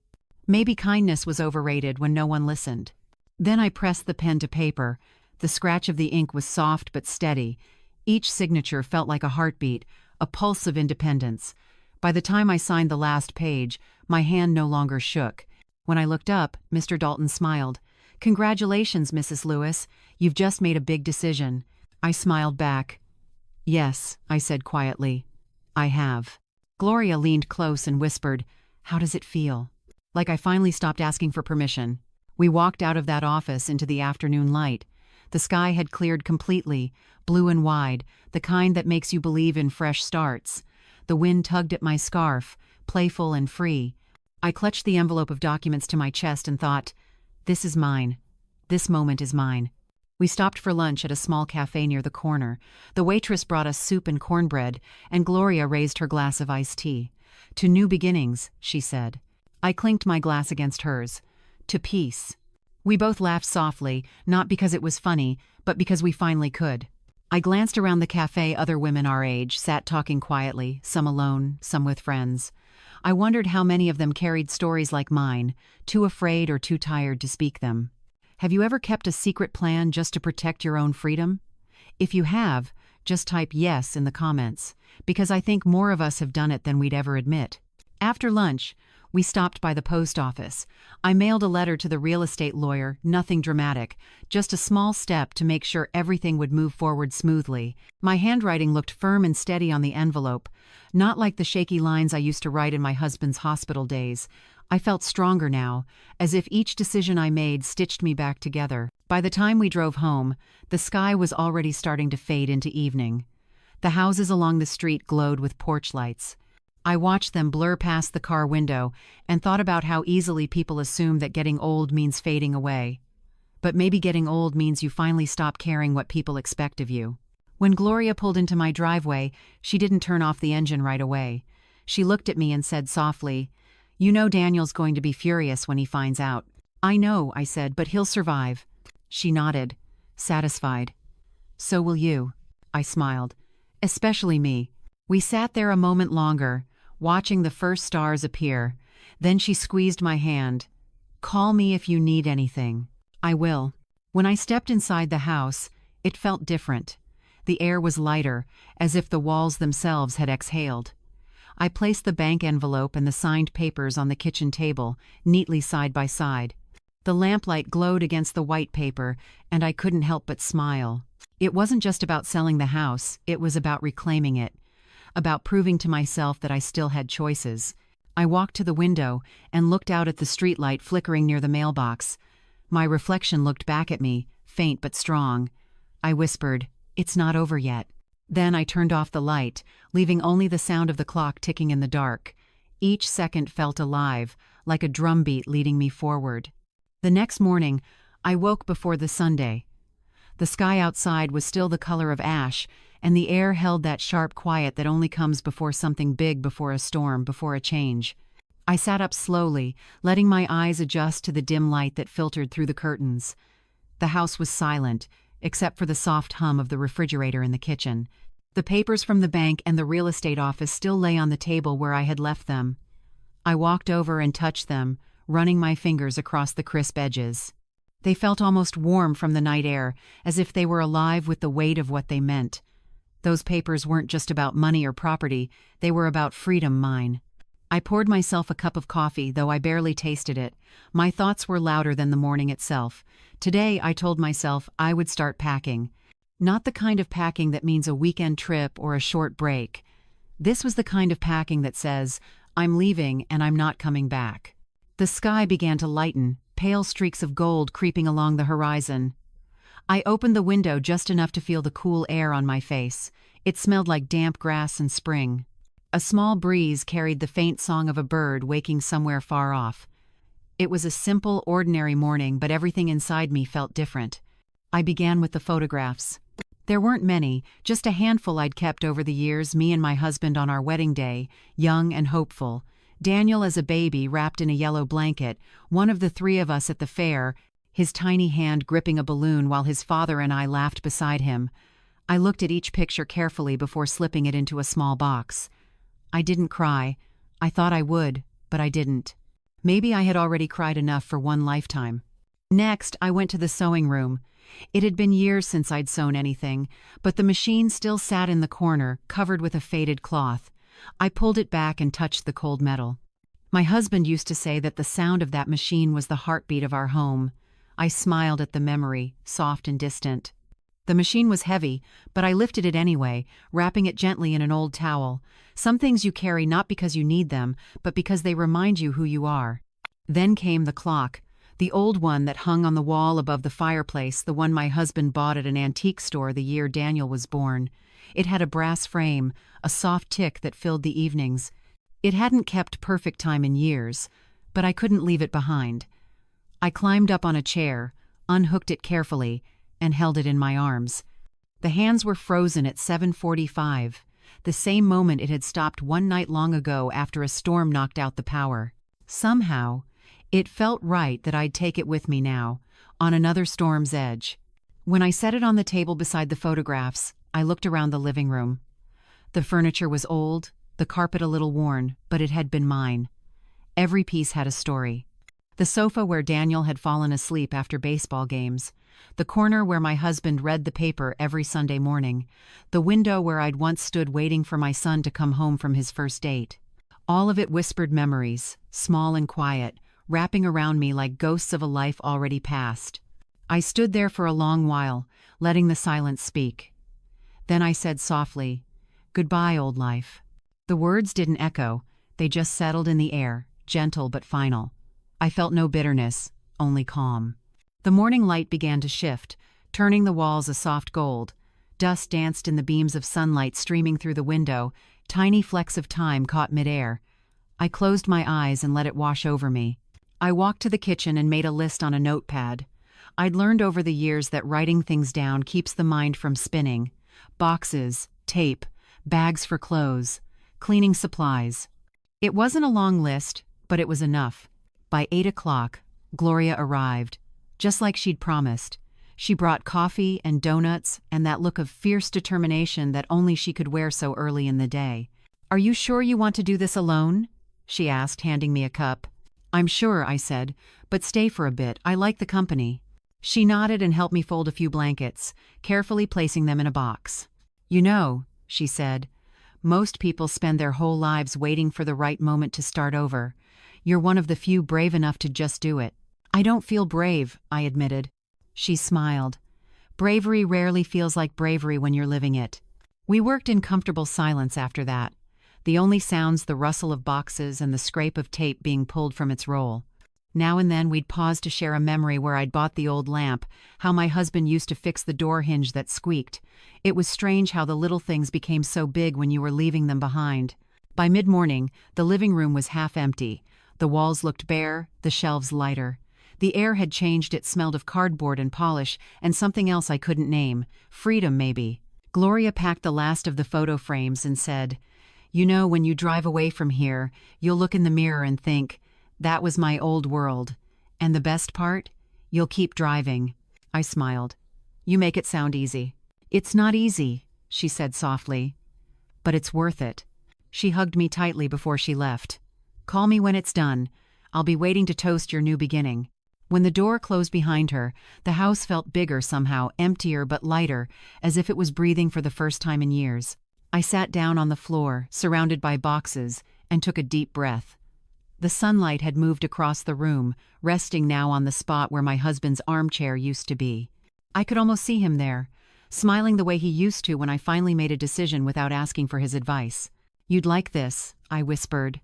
Maybe kindness was overrated when no one listened. Then I pressed the pen to paper. The scratch of the ink was soft but steady. Each signature felt like a heartbeat, a pulse of independence. By the time I signed the last page, my hand no longer shook. When I looked up, Mr. Dalton smiled. "Congratulations, Mrs. Lewis. You've just made a big decision." I smiled back. "Yes," I said quietly. "I have." Gloria leaned close and whispered, "How does it feel?" Like I finally stopped asking for permission. We walked out of that office into the afternoon light. The sky had cleared completely, blue and wide, the kind that makes you believe in fresh starts. The wind tugged at my scarf, playful and free. I clutched the envelope of documents to my chest and thought, "This is mine. This moment is mine." We stopped for lunch at a small cafe near the corner. The waitress brought us soup and cornbread, and Gloria raised her glass of iced tea. "To new beginnings," she said. I clinked my glass against hers. "To peace." We both laughed softly, not because it was funny, but because we finally could. I glanced around the cafe. Other women our age sat talking quietly, some alone, some with friends. I wondered how many of them carried stories like mine, too afraid or too tired to speak them. Have you ever kept a secret plan just to protect your own freedom? If you have, just type yes in the comments, because I think more of us have done it than we'd ever admit. After lunch, we stopped by the post office. I mailed a letter to the real estate lawyer, nothing dramatic, just a small step to make sure everything would move forward smoothly. My handwriting looked firm and steady on the envelope, not like the shaky lines I used to write in my husband's hospital days. I felt stronger now, as if each decision I made stitched me back together. By the time we drove home, the sky was already starting to fade into evening. The houses along the street glowed with porch lights. I watched them blur past the car window and thought about how easily people assume that getting old means fading away. But maybe getting old means you finally stop caring what people expect of you. When Gloria pulled into my driveway, she didn't turn off the engine right away. She looked at me and said softly, "You know Daniel's going to be furious when he finds out." "I know," I said, "but he'll survive." She nodded, satisfied. "So will you," I smiled. "Especially me." We sat there a moment longer, watching the first stars appear. Then she squeezed my hand. "Call me if you need anything." "I will." When I stepped inside the house, it felt different. The air was lighter, as if the walls themselves had exhaled. I placed the bank envelope and the signed papers on the kitchen table, neatly side by side. The lamplight glowed against the white paper, and I couldn't help but smile. It wasn't just about selling the house, it was about reclaiming it. About proving to myself that I still had choices. I walked to the window and looked out at the streetlight flickering near the mailbox. My reflection looked back at me, faint but strong. I whispered, "It's not over yet." Then I turned off the light, leaving only the sound of the clock ticking in the dark. Each second felt alive, like a drumbeat leading me forward. The next morning, I woke before the Sunday. The sky outside was still the color of ash, and the air held that sharp quiet that only comes before something big, before a storm, before a change. I sat up slowly, letting my eyes adjust to the dim light that filtered through the curtains. The house was silent, except for the soft hum of the refrigerator in the kitchen. The papers from the bank and the real estate office still lay on the table where I had left them. I walked over and touched them, running my fingers across the crisp edges. They felt almost warm from the night air, as if they were alive with the weight of what they meant. Those papers weren't just about money or property, they were about freedom mine. I poured myself a cup of coffee, though I barely tasted it. My thoughts were louder than the morning itself. Today, I told myself I would start packing. Not the kind of packing that means a weekend trip or a short break. This was the kind of packing that says, "I'm leaving and I'm not coming back." The sky began to lighten, pale streaks of gold creeping along the horizon. I opened the window just enough to feel the cool air on my face. It smelled like damp grass and spring. A small breeze carried the faint song of a bird waking somewhere far off. It was a simple, ordinary morning, but everything inside me felt different. I began with the photographs. There weren't many, just a handful I'd kept over the years, me and my husband on our wedding day, young and hopeful. Daniel as a baby wrapped in a yellow blanket, one of the three of us at the fair, his tiny hand gripping a balloon while his father and I laughed beside him. I looked at each picture carefully before slipping it into a small box. I didn't cry. I thought I would, but I didn't. Maybe I had already cried enough for one lifetime. Next, I went to the sewing room. It had been years since I'd sewn anything, but the machine still sat in the corner, covered with a faded cloth. I pulled it back and touched the cold metal. My husband used to say that the sound of that machine was the heartbeat of our home. I smiled at the memory, soft and distant. The machine was heavy, but I lifted it anyway, wrapping it gently in an old towel. Some things you carry not because you need them, but because they remind you who you are. Then came the clock, the old one that hung on the wall above the fireplace, the one my husband bought at an antique store the year Daniel was born. It had a brass frame, a soft tick that filled the evenings. It hadn't kept perfect time in years, but I couldn't leave it behind. I climbed up on a chair, unhooked it carefully, and held it in my arms. The hands were frozen at 7:45, the same moment it had stopped one night long ago after a storm knocked out the power. Somehow, it felt right that I'd take it with me now, on another storm's edge. When I set it on the table beside the photographs, I looked around the living room. The furniture was old, the carpet a little worn, but it had been mine. Every piece had a story. The sofa where Daniel had fallen asleep after baseball games, the corner where my husband read the paper every Sunday morning, the window where I'd once stood waiting for my son to come home from his first date. All of it whispered memories, small and quiet, wrapping around me like ghosts of a life already past. I stood there for a long while, letting the silence speak. Then I said softly, "Goodbye, old life." The words didn't echo, they just settled in the air, gentle but final. I felt no bitterness, only calm. The morning light began to shift, turning the walls a soft gold. Dust danced in the beams of sunlight streaming through the window, tiny flecks of time caught midair. I closed my eyes and let it wash over me. I walked to the kitchen and made a list on a notepad. I'd learned over the years that writing things down keeps the mind from spinning. Boxes, tape, bags for clothes, cleaning supplies. It wasn't a long list, but it was enough. By 8 o'clock, Gloria arrived, just like she'd promised. She brought coffee and donuts and that look of fierce determination that only she could wear so early in the day. "Are you sure you want to do this alone?" she asked, handing me a cup. "I'm sure," I said, "but stay for a bit. I like the company." She nodded and helped me fold a few blankets, carefully placing them in a box. "You know," she said, "most people spend their whole lives waiting for the right moment to start over. You're one of the few brave enough to just do it." "I don't feel brave," I admitted. She smiled. "Bravery rarely feels like bravery when you're living it." We worked in comfortable silence after that. The only sounds the rustle of boxes and the scrape of tape being pulled from its roll. Now and then we'd pause to share a memory where I'd bought the old lamp, how my husband used to fix the door hinge that squeaked. It was strange how the little things became so big when you were leaving them behind. By mid-morning, the living room was half empty. The walls looked bare, the shelves lighter. The air had changed, it smelled of cardboard and polish, and something else I couldn't name. Freedom, maybe. Gloria packed the last of the photo frames and said, "You know, when you drive away from here, you'll look in the mirror and think, 'That was my old world.' And the best part? You'll keep driving." I smiled. "You make it sound easy." "It's not easy," she said softly. "But it's worth it." She hugged me tightly before she left. "Call me when it's done. I'll be waiting to toast your new beginning." When the door closed behind her, the house felt bigger somehow, emptier but lighter, as if it was breathing for the first time in years. I sat down on the floor, surrounded by boxes, and took a deep breath. The sunlight had moved across the room, resting now on the spot where my husband's armchair used to be. I could almost see him there, smiling the way he used to when I finally made a decision without asking for his advice. "You'd like this," I whispered.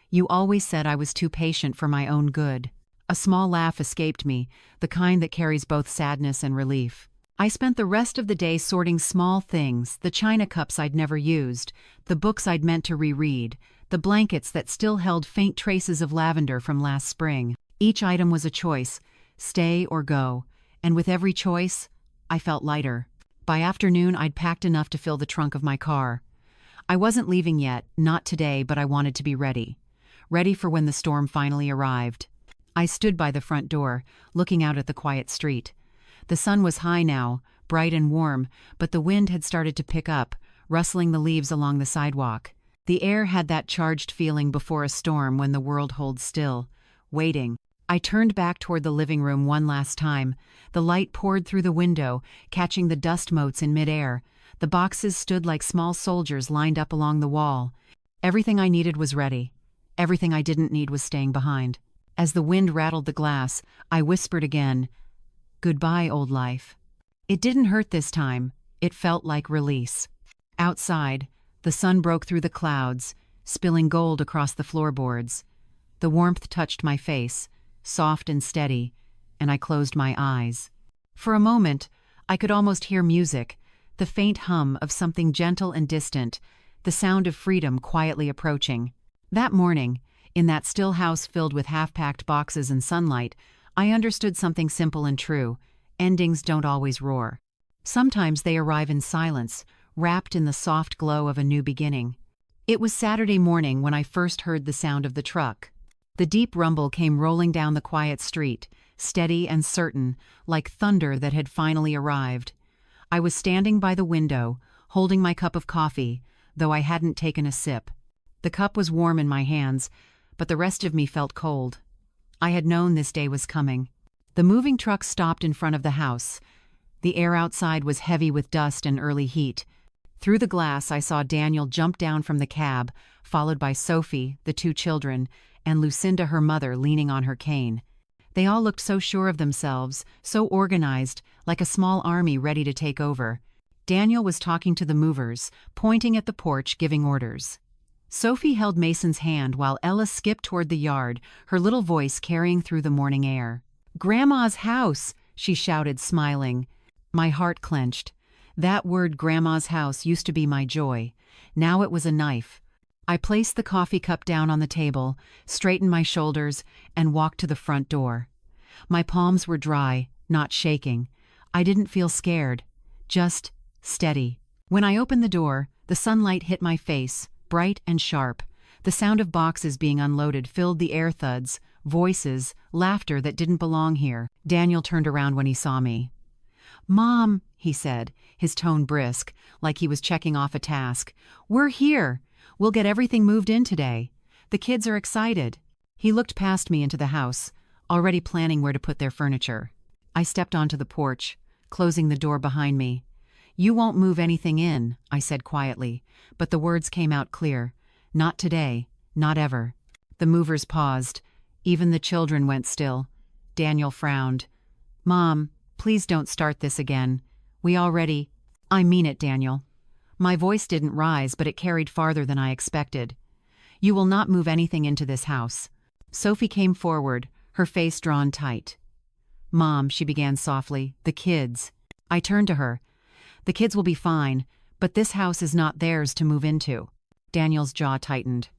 "You always said I was too patient for my own good." A small laugh escaped me, the kind that carries both sadness and relief. I spent the rest of the day sorting small things, the china cups I'd never used, the books I'd meant to reread, the blankets that still held faint traces of lavender from last spring. Each item was a choice, stay or go, and with every choice, I felt lighter. By afternoon, I'd packed enough to fill the trunk of my car. I wasn't leaving yet, not today, but I wanted to be ready. Ready for when the storm finally arrived. I stood by the front door, looking out at the quiet street. The sun was high now, bright and warm, but the wind had started to pick up, rustling the leaves along the sidewalk. The air had that charged feeling before a storm when the world holds still, waiting. I turned back toward the living room one last time. The light poured through the window, catching the dust motes in midair. The boxes stood like small soldiers lined up along the wall. Everything I needed was ready. Everything I didn't need was staying behind. As the wind rattled the glass, I whispered again, Goodbye, old life. It didn't hurt this time. It felt like release. Outside, the sun broke through the clouds, spilling gold across the floorboards. The warmth touched my face, soft and steady, and I closed my eyes. For a moment, I could almost hear music, the faint hum of something gentle and distant, the sound of freedom quietly approaching. That morning, in that still house filled with half-packed boxes and sunlight, I understood something simple and true. Endings don't always roar. Sometimes they arrive in silence, wrapped in the soft glow of a new beginning. It was Saturday morning when I first heard the sound of the truck. The deep rumble came rolling down the quiet street, steady and certain, like thunder that had finally arrived. I was standing by the window, holding my cup of coffee, though I hadn't taken a sip. The cup was warm in my hands, but the rest of me felt cold. I had known this day was coming. The moving truck stopped in front of the house. The air outside was heavy with dust and early heat. Through the glass, I saw Daniel jump down from the cab, followed by Sophie, the two children, and Lucinda, her mother, leaning on her cane. They all looked so sure of themselves, so organized, like a small army ready to take over. Daniel was talking to the movers, pointing at the porch, giving orders. Sophie held Mason's hand while Ella skipped toward the yard, her little voice carrying through the morning air. "Grandma's house!" she shouted, smiling. My heart clenched. That word, Grandma's house, used to be my joy. Now it was a knife. I placed the coffee cup down on the table, straightened my shoulders, and walked to the front door. My palms were dry, not shaking. I didn't feel scared, just steady. When I opened the door, the sunlight hit my face, bright and sharp. The sound of boxes being unloaded filled the air, thuds, voices, laughter that didn't belong here. Daniel turned around when he saw me. "Mom," he said, his tone brisk, like he was checking off a task. "We're here. We'll get everything moved in today. The kids are excited." He looked past me into the house, already planning where to put their furniture. I stepped onto the porch, closing the door behind me. "You won't move anything in," I said quietly, but the words came out clear. "Not today, not ever." The movers paused. Even the children went still. Daniel frowned. "Mom, please don't start this again. We already—" "I mean it, Daniel." My voice didn't rise, but it carried farther than I expected. "You will not move anything into this house." Sophie came forward, her face drawn tight. "Mom," she began softly, "the kids." I turned to her. "The kids will be fine, but this house is not theirs to move into." Daniel's jaw tightened.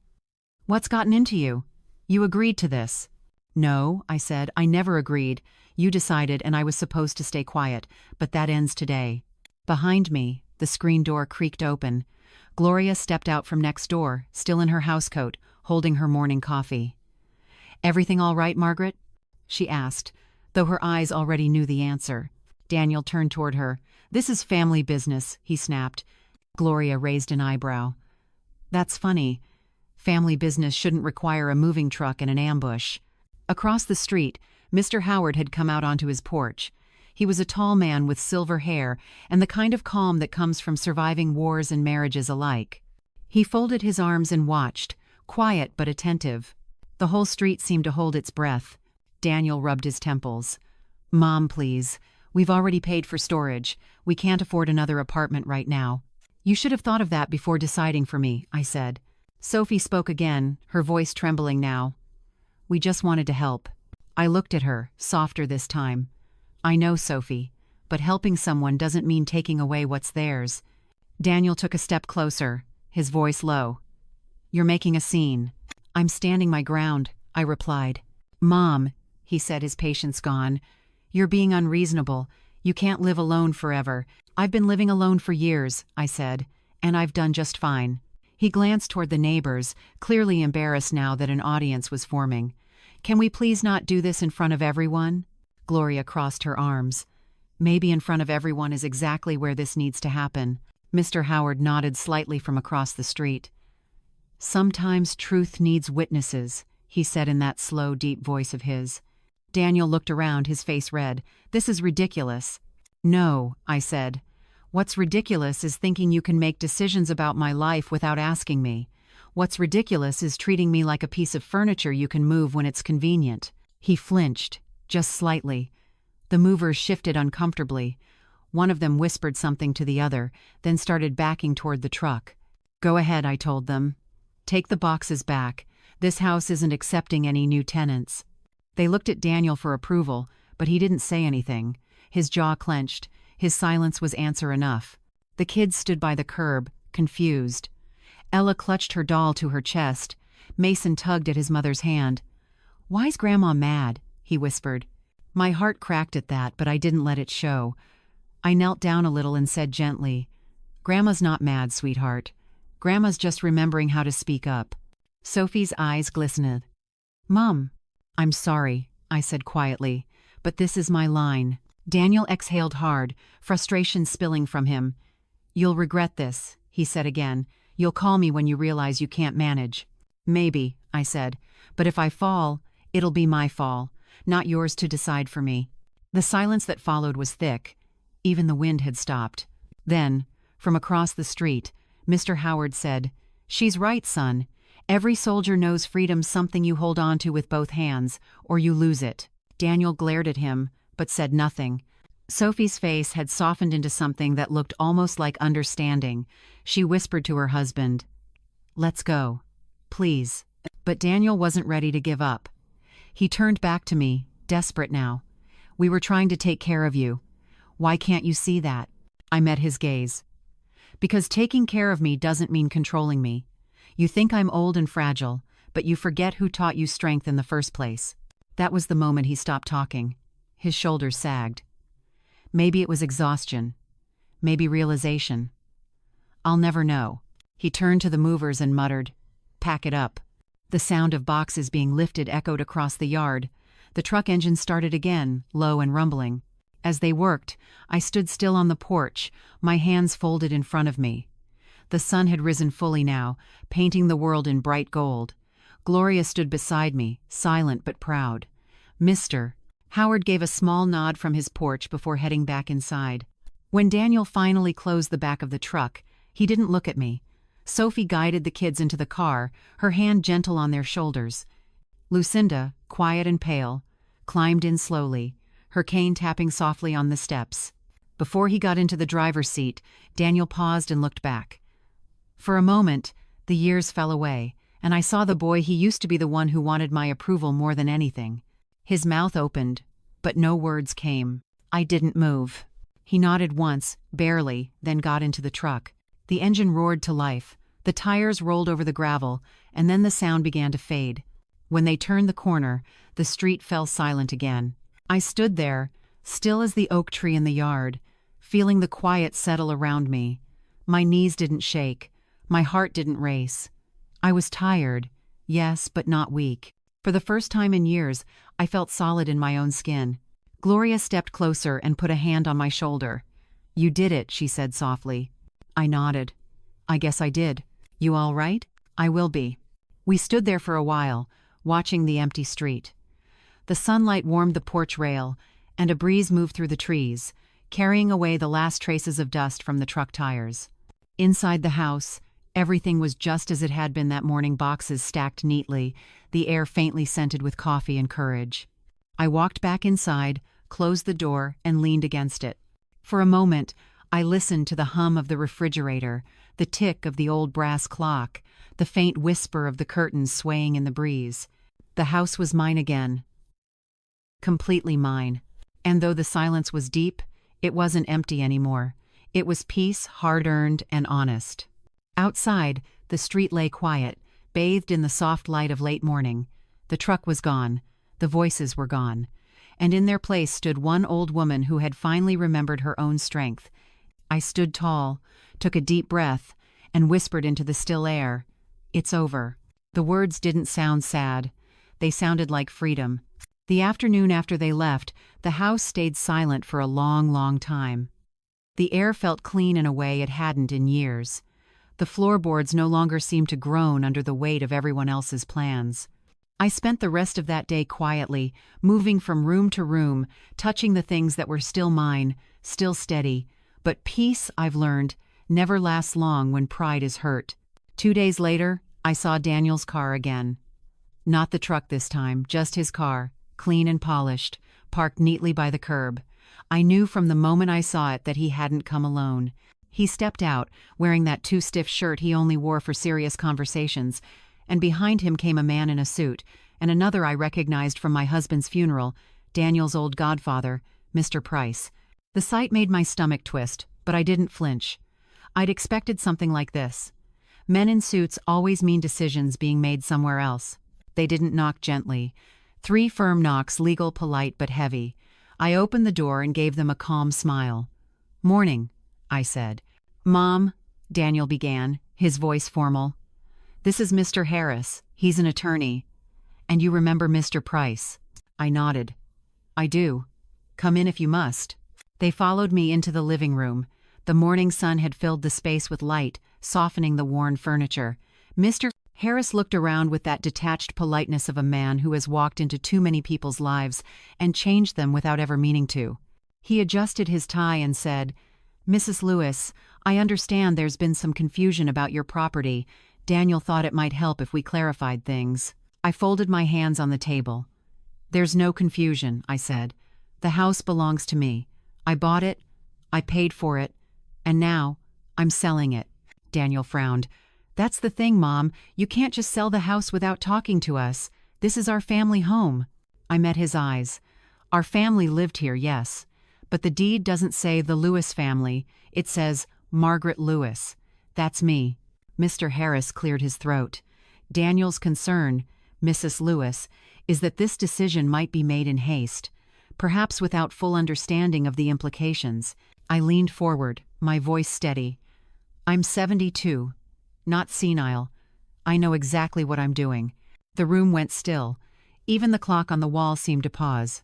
"What's gotten into you? You agreed to this." "No," I said, "I never agreed. You decided and I was supposed to stay quiet, but that ends today." Behind me, the screen door creaked open. Gloria stepped out from next door, still in her housecoat, holding her morning coffee. "Everything all right, Margaret?" she asked, though her eyes already knew the answer. Daniel turned toward her. "This is family business," he snapped. Gloria raised an eyebrow. "That's funny. Family business shouldn't require a moving truck and an ambush." Across the street, Mr. Howard had come out onto his porch. He was a tall man with silver hair and the kind of calm that comes from surviving wars and marriages alike. He folded his arms and watched, quiet but attentive. The whole street seemed to hold its breath. Daniel rubbed his temples. "Mom, please. We've already paid for storage. We can't afford another apartment right now." "You should have thought of that before deciding for me," I said. Sophie spoke again, her voice trembling now. "We just wanted to help." I looked at her, softer this time. "I know, Sophie, but helping someone doesn't mean taking away what's theirs." Daniel took a step closer, his voice low. "You're making a scene." "I'm standing my ground," I replied. "Mom," he said, his patience gone, "you're being unreasonable. You can't live alone forever." "I've been living alone for years," I said, "and I've done just fine." He glanced toward the neighbors, clearly embarrassed now that an audience was forming. "Can we please not do this in front of everyone?" Gloria crossed her arms. "Maybe in front of everyone is exactly where this needs to happen." Mr. Howard nodded slightly from across the street. "Sometimes truth needs witnesses," he said in that slow, deep voice of his. Daniel looked around, his face red. "This is ridiculous." "No," I said. "What's ridiculous is thinking you can make decisions about my life without asking me. What's ridiculous is treating me like a piece of furniture you can move when it's convenient." He flinched, just slightly. The movers shifted uncomfortably. One of them whispered something to the other, then started backing toward the truck. "Go ahead," I told them. "Take the boxes back. This house isn't accepting any new tenants." They looked at Daniel for approval, but he didn't say anything. His jaw clenched. His silence was answer enough. The kids stood by the curb, confused. Ella clutched her doll to her chest. Mason tugged at his mother's hand. "Why's Grandma mad?" he whispered. My heart cracked at that, but I didn't let it show. I knelt down a little and said gently, "Grandma's not mad, sweetheart. Grandma's just remembering how to speak up." Sophie's eyes glistened. "Mom, I'm sorry," I said quietly, "but this is my line." Daniel exhaled hard, frustration spilling from him. "You'll regret this," he said again. "You'll call me when you realize you can't manage." "Maybe," I said, "but if I fall, it'll be my fall, not yours to decide for me." The silence that followed was thick. Even the wind had stopped. Then, from across the street, Mr. Howard said, "She's right, son. Every soldier knows freedom's something you hold on to with both hands, or you lose it." Daniel glared at him, but said nothing. Sophie's face had softened into something that looked almost like understanding. She whispered to her husband, "Let's go. Please." But Daniel wasn't ready to give up. He turned back to me, desperate now. "We were trying to take care of you. Why can't you see that?" I met his gaze. "Because taking care of me doesn't mean controlling me. You think I'm old and fragile, but you forget who taught you strength in the first place." That was the moment he stopped talking. His shoulders sagged. Maybe it was exhaustion. Maybe realization. I'll never know. He turned to the movers and muttered, "Pack it up." The sound of boxes being lifted echoed across the yard. The truck engine started again, low and rumbling. As they worked, I stood still on the porch, my hands folded in front of me. The sun had risen fully now, painting the world in bright gold. Gloria stood beside me, silent but proud. "Mister." Howard gave a small nod from his porch before heading back inside. When Daniel finally closed the back of the truck, he didn't look at me. Sophie guided the kids into the car, her hand gentle on their shoulders. Lucinda, quiet and pale, climbed in slowly, her cane tapping softly on the steps. Before he got into the driver's seat, Daniel paused and looked back. For a moment, the years fell away, and I saw the boy he used to be, the one who wanted my approval more than anything. His mouth opened, but no words came. I didn't move. He nodded once, barely, then got into the truck. The engine roared to life. The tires rolled over the gravel, and then the sound began to fade. When they turned the corner, the street fell silent again. I stood there, still as the oak tree in the yard, feeling the quiet settle around me. My knees didn't shake. My heart didn't race. I was tired, yes, but not weak. For the first time in years, I felt solid in my own skin. Gloria stepped closer and put a hand on my shoulder. "You did it," she said softly. I nodded. "I guess I did. You all right?" "I will be." We stood there for a while, watching the empty street. The sunlight warmed the porch rail, and a breeze moved through the trees, carrying away the last traces of dust from the truck tires. Inside the house, everything was just as it had been that morning, boxes stacked neatly, the air faintly scented with coffee and courage. I walked back inside, closed the door, and leaned against it. For a moment, I listened to the hum of the refrigerator, the tick of the old brass clock, the faint whisper of the curtains swaying in the breeze. The house was mine again. Completely mine. And though the silence was deep, it wasn't empty anymore. It was peace, hard-earned and honest. Outside, the street lay quiet, bathed in the soft light of late morning. The truck was gone. The voices were gone. And in their place stood one old woman who had finally remembered her own strength. I stood tall, took a deep breath, and whispered into the still air, "It's over." The words didn't sound sad. They sounded like freedom. The afternoon after they left, the house stayed silent for a long, long time. The air felt clean in a way it hadn't in years. The floorboards no longer seemed to groan under the weight of everyone else's plans. I spent the rest of that day quietly, moving from room to room, touching the things that were still mine, still steady. But peace, I've learned, never lasts long when pride is hurt. 2 days later, I saw Daniel's car again. Not the truck this time, just his car, clean and polished, parked neatly by the curb. I knew from the moment I saw it that he hadn't come alone. He stepped out, wearing that too stiff shirt he only wore for serious conversations, and behind him came a man in a suit, and another I recognized from my husband's funeral, Daniel's old godfather, Mr. Price. The sight made my stomach twist, but I didn't flinch. I'd expected something like this. Men in suits always mean decisions being made somewhere else. They didn't knock gently. 3 firm knocks, legal, polite, but heavy. I opened the door and gave them a calm smile. "Morning," I said. "Mom," Daniel began, his voice formal. "This is Mr. Harris. He's an attorney. And you remember Mr. Price?" I nodded. "I do. Come in if you must." They followed me into the living room. The morning sun had filled the space with light, softening the worn furniture. Mr. Harris looked around with that detached politeness of a man who has walked into too many people's lives and changed them without ever meaning to. He adjusted his tie and said, "Mrs. Lewis, I understand there's been some confusion about your property. Daniel thought it might help if we clarified things." I folded my hands on the table. "There's no confusion," I said. "The house belongs to me. I bought it, I paid for it, and now I'm selling it." Daniel frowned. "That's the thing, Mom. You can't just sell the house without talking to us. This is our family home." I met his eyes. "Our family lived here, yes. But the deed doesn't say the Lewis family. It says Margaret Lewis. That's me." Mr. Harris cleared his throat. "Daniel's concern, Mrs. Lewis, is that this decision might be made in haste, perhaps without full understanding of the implications." I leaned forward, my voice steady. "I'm 72, not senile. I know exactly what I'm doing." The room went still. Even the clock on the wall seemed to pause.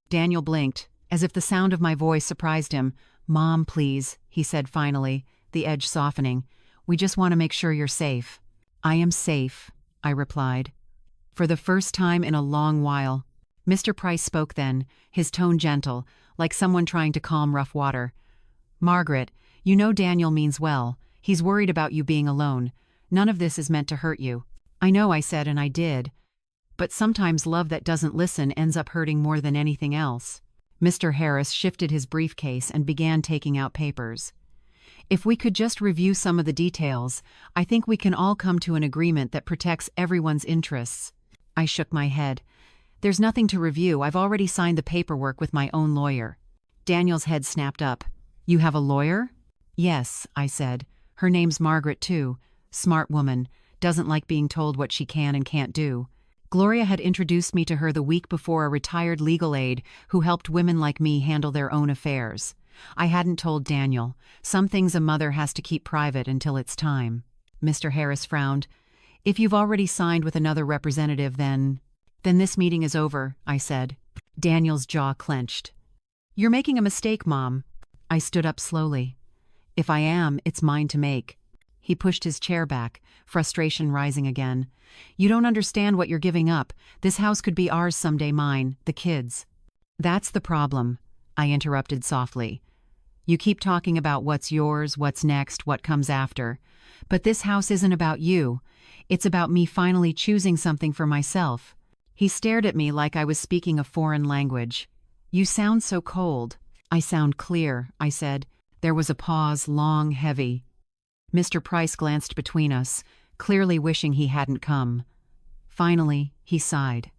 Daniel blinked, as if the sound of my voice surprised him. "Mom, please," he said finally, the edge softening. "We just want to make sure you're safe." "I am safe," I replied. For the first time in a long while. Mr. Price spoke then, his tone gentle, like someone trying to calm rough water. "Margaret, you know Daniel means well. He's worried about you being alone. None of this is meant to hurt you." "I know," I said, and I did. But sometimes love that doesn't listen ends up hurting more than anything else. Mr. Harris shifted his briefcase and began taking out papers. "If we could just review some of the details, I think we can all come to an agreement that protects everyone's interests." I shook my head. "There's nothing to review. I've already signed the paperwork with my own lawyer." Daniel's head snapped up. "You have a lawyer?" "Yes," I said. "Her name's Margaret, too. Smart woman. Doesn't like being told what she can and can't do. Gloria had introduced me to her the week before, a retired legal aide who helped women like me handle their own affairs. I hadn't told Daniel. Some things a mother has to keep private until it's time." Mr. Harris frowned. "If you've already signed with another representative, then this meeting is over," I said. Daniel's jaw clenched. "You're making a mistake, Mom." I stood up slowly. "If I am, it's mine to make." He pushed his chair back, frustration rising again. "You don't understand what you're giving up. This house could be ours someday, mine, the kids." "That's the problem," I interrupted softly. "You keep talking about what's yours, what's next, what comes after. But this house isn't about you. It's about me finally choosing something for myself." He stared at me like I was speaking a foreign language. "You sound so cold." "I sound clear," I said. There was a pause, long, heavy. Mr. Price glanced between us, clearly wishing he hadn't come. Finally, he sighed.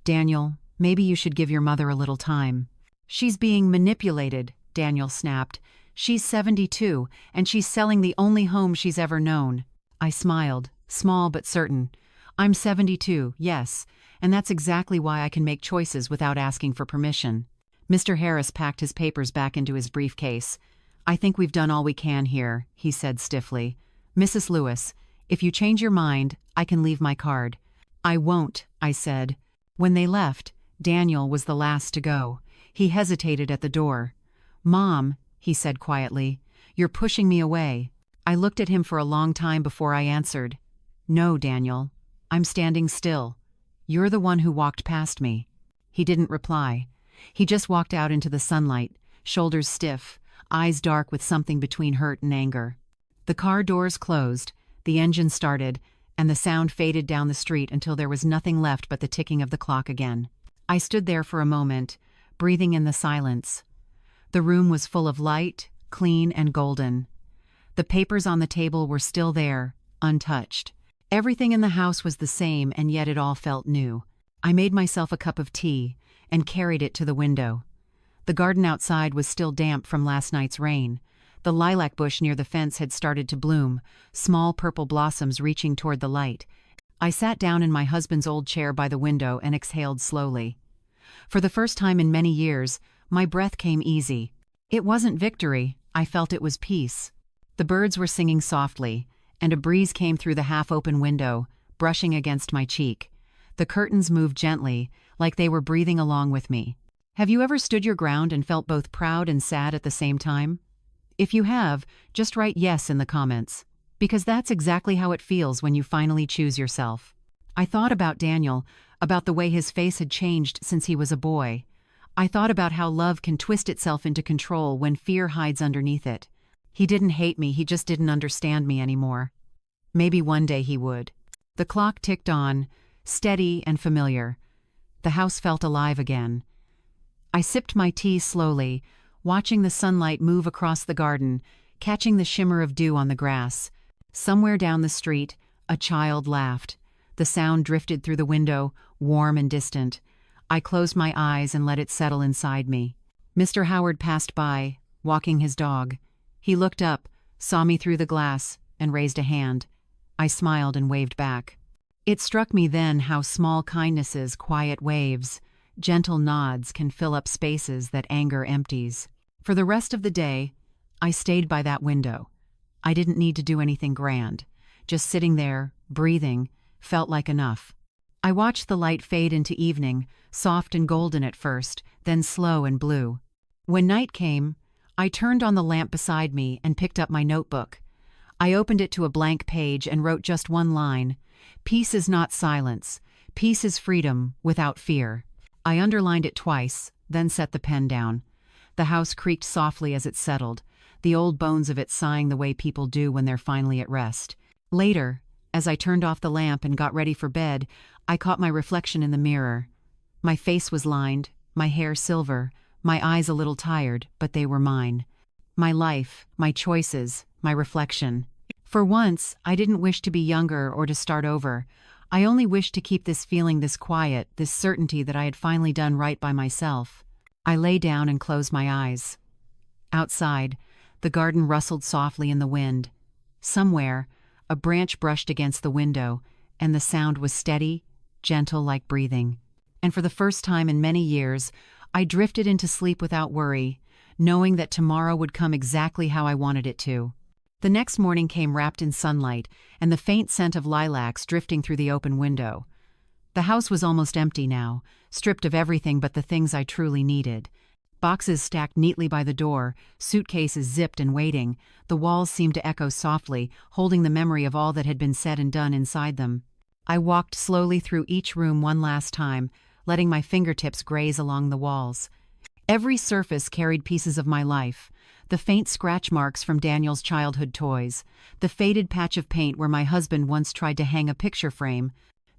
"Daniel, maybe you should give your mother a little time." "She's being manipulated," Daniel snapped. "She's 72, and she's selling the only home she's ever known." I smiled, small but certain. "I'm 72, yes, and that's exactly why I can make choices without asking for permission." Mr. Harris packed his papers back into his briefcase. "I think we've done all we can here," he said stiffly. "Mrs. Lewis, if you change your mind, I can leave my card." "I won't," I said. When they left, Daniel was the last to go. He hesitated at the door. "Mom," he said quietly, "you're pushing me away." I looked at him for a long time before I answered. "No, Daniel. I'm standing still. You're the one who walked past me." He didn't reply. He just walked out into the sunlight, shoulders stiff, eyes dark with something between hurt and anger. The car doors closed, the engine started, and the sound faded down the street until there was nothing left but the ticking of the clock again. I stood there for a moment, breathing in the silence. The room was full of light, clean and golden. The papers on the table were still there, untouched. Everything in the house was the same, and yet it all felt new. I made myself a cup of tea and carried it to the window. The garden outside was still damp from last night's rain. The lilac bush near the fence had started to bloom, small purple blossoms reaching toward the light. I sat down in my husband's old chair by the window and exhaled slowly. For the first time in many years, my breath came easy. It wasn't victory, I felt it was peace. The birds were singing softly, and a breeze came through the half-open window, brushing against my cheek. The curtains moved gently, like they were breathing along with me. Have you ever stood your ground and felt both proud and sad at the same time? If you have, just write yes in the comments, because that's exactly how it feels when you finally choose yourself. I thought about Daniel, about the way his face had changed since he was a boy. I thought about how love can twist itself into control when fear hides underneath it. He didn't hate me, he just didn't understand me anymore. Maybe one day he would. The clock ticked on, steady and familiar. The house felt alive again. I sipped my tea slowly, watching the sunlight move across the garden, catching the shimmer of dew on the grass. Somewhere down the street, a child laughed. The sound drifted through the window, warm and distant. I closed my eyes and let it settle inside me. Mr. Howard passed by, walking his dog. He looked up, saw me through the glass, and raised a hand. I smiled and waved back. It struck me then how small kindnesses, quiet waves, gentle nods can fill up spaces that anger empties. For the rest of the day, I stayed by that window. I didn't need to do anything grand. Just sitting there, breathing, felt like enough. I watched the light fade into evening, soft and golden at first, then slow and blue. When night came, I turned on the lamp beside me and picked up my notebook. I opened it to a blank page and wrote just one line: "Peace is not silence. Peace is freedom without fear." I underlined it twice, then set the pen down. The house creaked softly as it settled, the old bones of it sighing the way people do when they're finally at rest. Later, as I turned off the lamp and got ready for bed, I caught my reflection in the mirror. My face was lined, my hair silver, my eyes a little tired, but they were mine. My life, my choices, my reflection. For once, I didn't wish to be younger or to start over. I only wished to keep this feeling this quiet, this certainty that I had finally done right by myself. I lay down and closed my eyes. Outside, the garden rustled softly in the wind. Somewhere, a branch brushed against the window, and the sound was steady, gentle like breathing. And for the first time in many years, I drifted into sleep without worry, knowing that tomorrow would come exactly how I wanted it to. The next morning came wrapped in sunlight, and the faint scent of lilacs drifting through the open window. The house was almost empty now, stripped of everything but the things I truly needed. Boxes stacked neatly by the door, suitcases zipped and waiting. The walls seemed to echo softly, holding the memory of all that had been said and done inside them. I walked slowly through each room one last time, letting my fingertips graze along the walls. Every surface carried pieces of my life. The faint scratch marks from Daniel's childhood toys, the faded patch of paint where my husband once tried to hang a picture frame,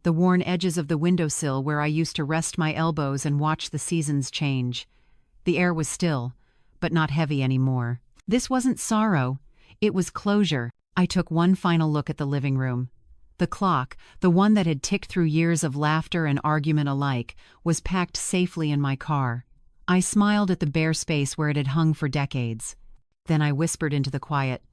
the worn edges of the windowsill where I used to rest my elbows and watch the seasons change. The air was still, but not heavy anymore. This wasn't sorrow, it was closure. I took one final look at the living room. The clock, the one that had ticked through years of laughter and argument alike, was packed safely in my car. I smiled at the bare space where it had hung for decades. Then I whispered into the quiet,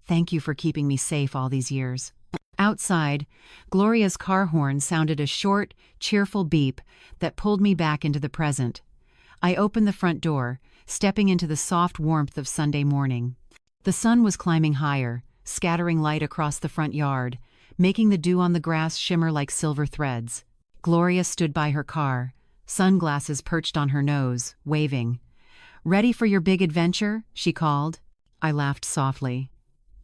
"Thank you for keeping me safe all these years." Outside, Gloria's car horn sounded a short, cheerful beep that pulled me back into the present. I opened the front door, stepping into the soft warmth of Sunday morning. The sun was climbing higher, scattering light across the front yard, making the dew on the grass shimmer like silver threads. Gloria stood by her car, sunglasses perched on her nose, waving. "Ready for your big adventure?" she called. I laughed softly.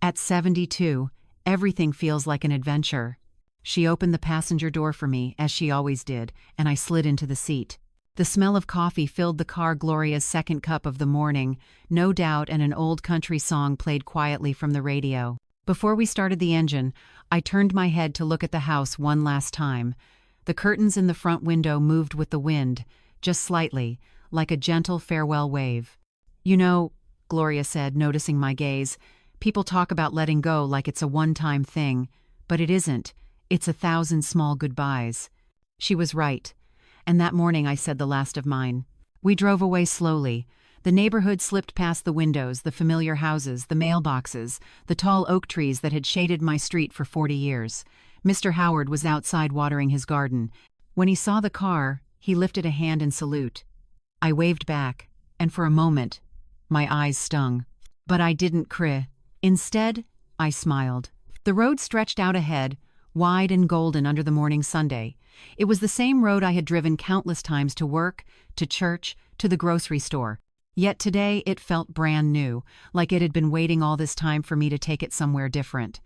At 72, everything feels like an adventure. She opened the passenger door for me, as she always did, and I slid into the seat. The smell of coffee filled the car. Gloria's second cup of the morning, no doubt, and an old country song played quietly from the radio. Before we started the engine, I turned my head to look at the house one last time. The curtains in the front window moved with the wind, just slightly, like a gentle farewell wave. "You know," Gloria said, noticing my gaze, "people talk about letting go like it's a one-time thing, but it isn't. It's 1,000 small goodbyes." She was right, and that morning I said the last of mine. We drove away slowly. The neighborhood slipped past the windows, the familiar houses, the mailboxes, the tall oak trees that had shaded my street for 40 years. Mr. Howard was outside watering his garden. When he saw the car, he lifted a hand in salute. I waved back, and for a moment, my eyes stung. But I didn't cry. Instead, I smiled. The road stretched out ahead, wide and golden under the morning Sunday. It was the same road I had driven countless times to work, to church, to the grocery store. Yet today it felt brand new, like it had been waiting all this time for me to take it somewhere different.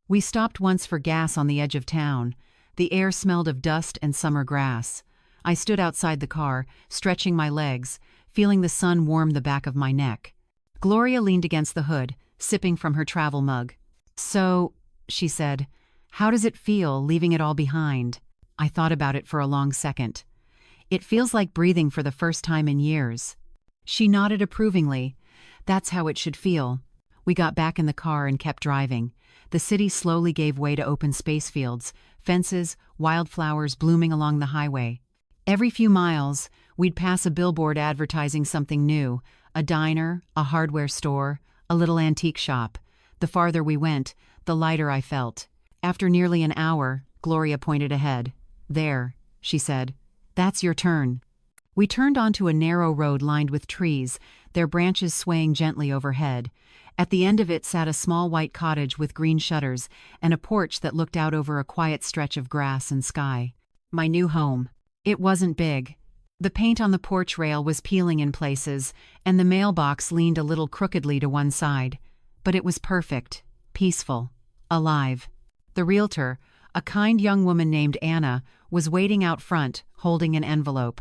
We stopped once for gas on the edge of town. The air smelled of dust and summer grass. I stood outside the car, stretching my legs, feeling the sun warm the back of my neck. Gloria leaned against the hood, sipping from her travel mug. "So," she said, "how does it feel, leaving it all behind?" I thought about it for a long second. "It feels like breathing for the first time in years." She nodded approvingly. "That's how it should feel." We got back in the car and kept driving. The city slowly gave way to open space fields, fences, wildflowers blooming along the highway. Every few miles, we'd pass a billboard advertising something new, a diner, a hardware store, a little antique shop. The farther we went, the lighter I felt. After nearly an hour, Gloria pointed ahead. "There," she said. "That's your turn." We turned onto a narrow road lined with trees, their branches swaying gently overhead. At the end of it sat a small white cottage with green shutters and a porch that looked out over a quiet stretch of grass and sky. My new home. It wasn't big. The paint on the porch rail was peeling in places, and the mailbox leaned a little crookedly to one side. But it was perfect, peaceful, alive. The realtor, a kind young woman named Anna, was waiting out front, holding an envelope.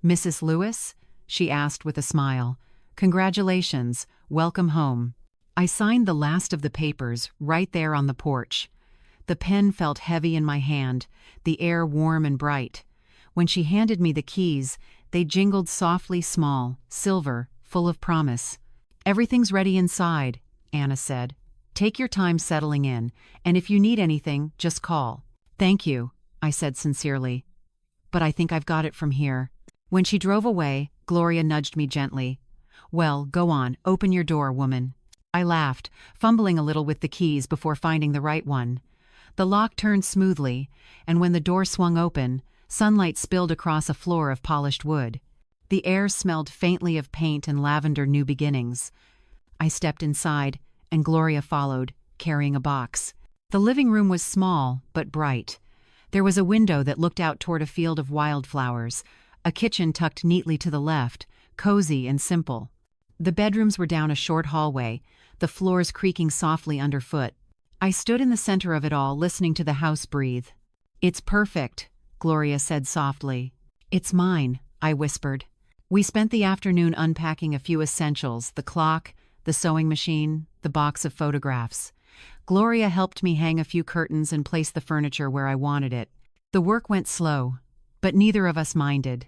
"Mrs. Lewis?" she asked with a smile. "Congratulations. Welcome home." I signed the last of the papers right there on the porch. The pen felt heavy in my hand, the air warm and bright. When she handed me the keys, they jingled softly small, silver, full of promise. "Everything's ready inside," Anna said. "Take your time settling in, and if you need anything, just call." "Thank you," I said sincerely. "But I think I've got it from here." When she drove away, Gloria nudged me gently. "Well, go on, open your door, woman." I laughed, fumbling a little with the keys before finding the right one. The lock turned smoothly, and when the door swung open, sunlight spilled across a floor of polished wood. The air smelled faintly of paint and lavender new beginnings. I stepped inside, and Gloria followed, carrying a box. The living room was small, but bright. There was a window that looked out toward a field of wildflowers, a kitchen tucked neatly to the left, cozy and simple. The bedrooms were down a short hallway, the floors creaking softly underfoot. I stood in the center of it all, listening to the house breathe. "It's perfect," Gloria said softly. "It's mine," I whispered. We spent the afternoon unpacking a few essentials, the clock, the sewing machine, the box of photographs. Gloria helped me hang a few curtains and place the furniture where I wanted it. The work went slow, but neither of us minded.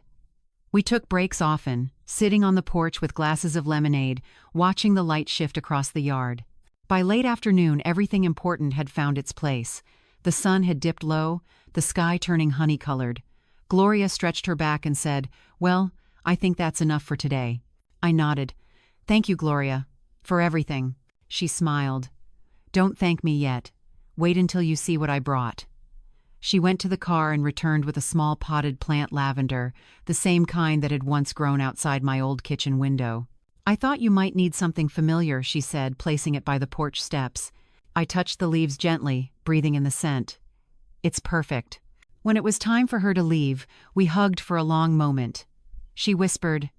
We took breaks often, sitting on the porch with glasses of lemonade, watching the light shift across the yard. By late afternoon, everything important had found its place. The sun had dipped low, the sky turning honey-colored. Gloria stretched her back and said, "Well, I think that's enough for today." I nodded. "Thank you, Gloria, for everything." She smiled. "Don't thank me yet. Wait until you see what I brought." She went to the car and returned with a small potted plant lavender, the same kind that had once grown outside my old kitchen window. "I thought you might need something familiar," she said, placing it by the porch steps. I touched the leaves gently, breathing in the scent. "It's perfect." When it was time for her to leave, we hugged for a long moment. She whispered,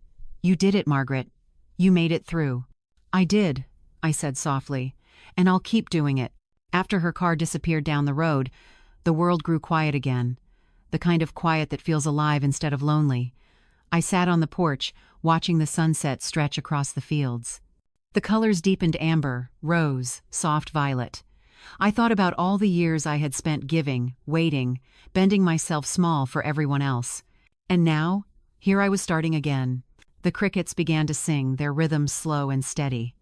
"You did it, Margaret. You made it through." "I did," I said softly, "and I'll keep doing it." After her car disappeared down the road, the world grew quiet again, the kind of quiet that feels alive instead of lonely. I sat on the porch, watching the sunset stretch across the fields. The colors deepened amber, rose, soft violet. I thought about all the years I had spent giving, waiting, bending myself small for everyone else. And now, here I was starting again. The crickets began to sing, their rhythm slow and steady.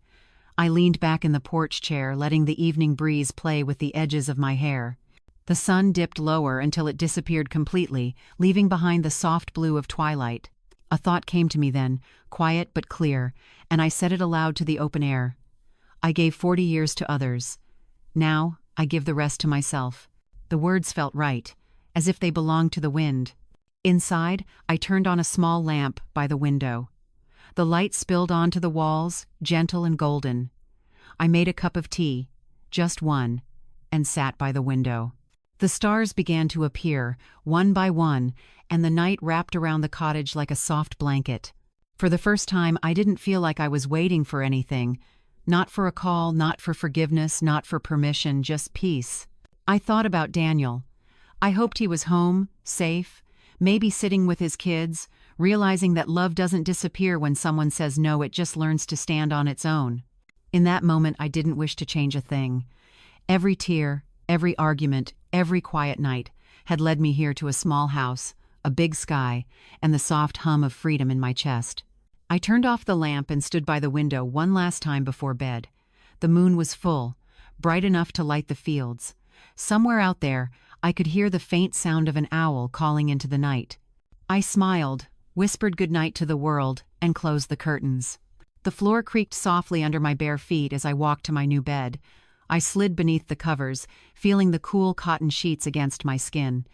I leaned back in the porch chair, letting the evening breeze play with the edges of my hair. The sun dipped lower until it disappeared completely, leaving behind the soft blue of twilight. A thought came to me then, quiet but clear, and I said it aloud to the open air. I gave 40 years to others. Now, I give the rest to myself. The words felt right, as if they belonged to the wind. Inside, I turned on a small lamp by the window. The light spilled onto the walls, gentle and golden. I made a cup of tea, just one, and sat by the window. The stars began to appear, one by one, and the night wrapped around the cottage like a soft blanket. For the first time, I didn't feel like I was waiting for anything. Not for a call, not for forgiveness, not for permission, just peace. I thought about Daniel. I hoped he was home, safe, maybe sitting with his kids, realizing that love doesn't disappear when someone says no, it just learns to stand on its own. In that moment, I didn't wish to change a thing. Every tear, every argument, every quiet night had led me here to a small house, a big sky, and the soft hum of freedom in my chest. I turned off the lamp and stood by the window one last time before bed. The moon was full, bright enough to light the fields. Somewhere out there, I could hear the faint sound of an owl calling into the night. I smiled, whispered goodnight to the world, and closed the curtains. The floor creaked softly under my bare feet as I walked to my new bed. I slid beneath the covers, feeling the cool cotton sheets against my skin.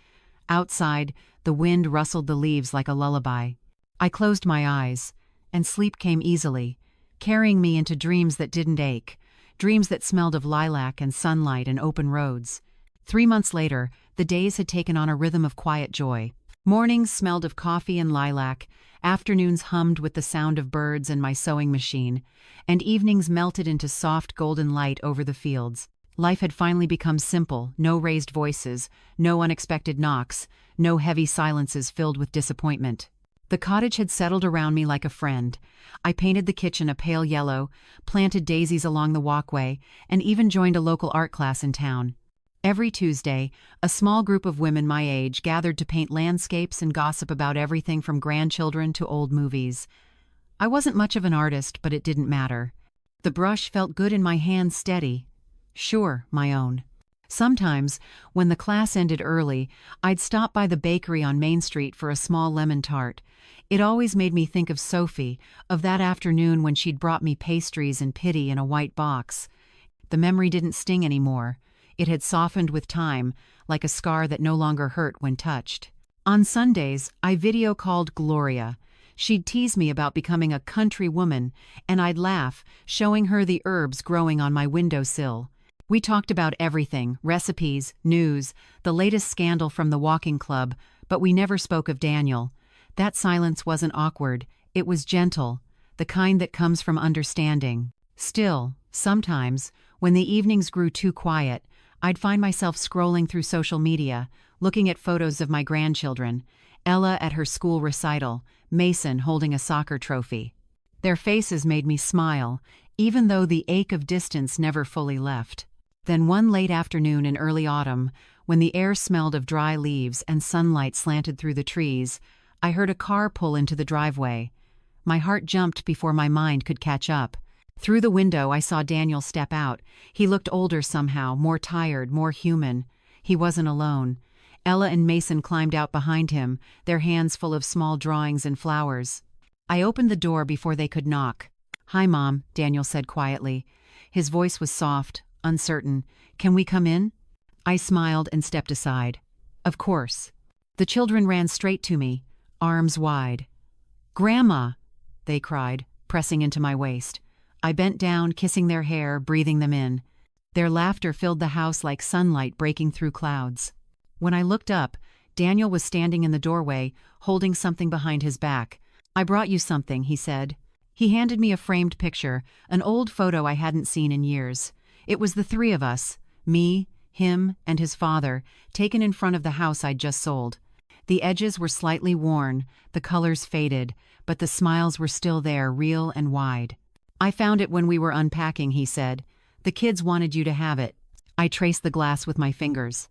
Outside, the wind rustled the leaves like a lullaby. I closed my eyes, and sleep came easily, carrying me into dreams that didn't ache, dreams that smelled of lilac and sunlight and open roads. 3 months later, the days had taken on a rhythm of quiet joy. Mornings smelled of coffee and lilac, afternoons hummed with the sound of birds and my sewing machine, and evenings melted into soft golden light over the fields. Life had finally become simple, no raised voices, no unexpected knocks, no heavy silences filled with disappointment. The cottage had settled around me like a friend. I painted the kitchen a pale yellow, planted daisies along the walkway, and even joined a local art class in town. Every Tuesday, a small group of women my age gathered to paint landscapes and gossip about everything from grandchildren to old movies. I wasn't much of an artist, but it didn't matter. The brush felt good in my hands, steady. Sure, my own. Sometimes, when the class ended early, I'd stop by the bakery on Main Street for a small lemon tart. It always made me think of Sophie, of that afternoon when she'd brought me pastries and pity in a white box. The memory didn't sting anymore. It had softened with time, like a scar that no longer hurt when touched. On Sundays, I video called Gloria. She'd tease me about becoming a country woman, and I'd laugh, showing her the herbs growing on my windowsill. We talked about everything, recipes, news, the latest scandal from the walking club, but we never spoke of Daniel. That silence wasn't awkward, it was gentle, the kind that comes from understanding. Still, sometimes, when the evenings grew too quiet, I'd find myself scrolling through social media, looking at photos of my grandchildren, Ella at her school recital, Mason holding a soccer trophy. Their faces made me smile, even though the ache of distance never fully left. Then one late afternoon in early autumn, when the air smelled of dry leaves and sunlight slanted through the trees, I heard a car pull into the driveway. My heart jumped before my mind could catch up. Through the window, I saw Daniel step out. He looked older somehow, more tired, more human. He wasn't alone. Ella and Mason climbed out behind him, their hands full of small drawings and flowers. I opened the door before they could knock. "Hi, Mom," Daniel said quietly. His voice was soft, uncertain. "Can we come in?" I smiled and stepped aside. "Of course." The children ran straight to me, arms wide. "Grandma!" they cried, pressing into my waist. I bent down, kissing their hair, breathing them in. Their laughter filled the house like sunlight breaking through clouds. When I looked up, Daniel was standing in the doorway, holding something behind his back. "I brought you something," he said. He handed me a framed picture, an old photo I hadn't seen in years. It was the three of us, me, him, and his father, taken in front of the house I'd just sold. The edges were slightly worn, the colors faded, but the smiles were still there, real and wide. "I found it when we were unpacking," he said. "The kids wanted you to have it." I traced the glass with my fingers.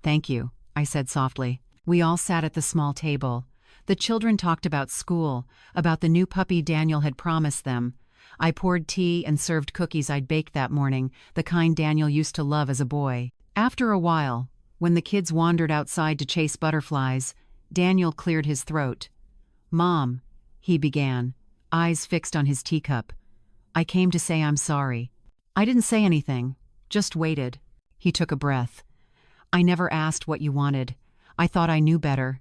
"Thank you," I said softly. We all sat at the small table. The children talked about school, about the new puppy Daniel had promised them. I poured tea and served cookies I'd baked that morning, the kind Daniel used to love as a boy. After a while, when the kids wandered outside to chase butterflies, Daniel cleared his throat. "Mom," he began, eyes fixed on his teacup. "I came to say I'm sorry." I didn't say anything, just waited. He took a breath. "I never asked what you wanted. I thought I knew better.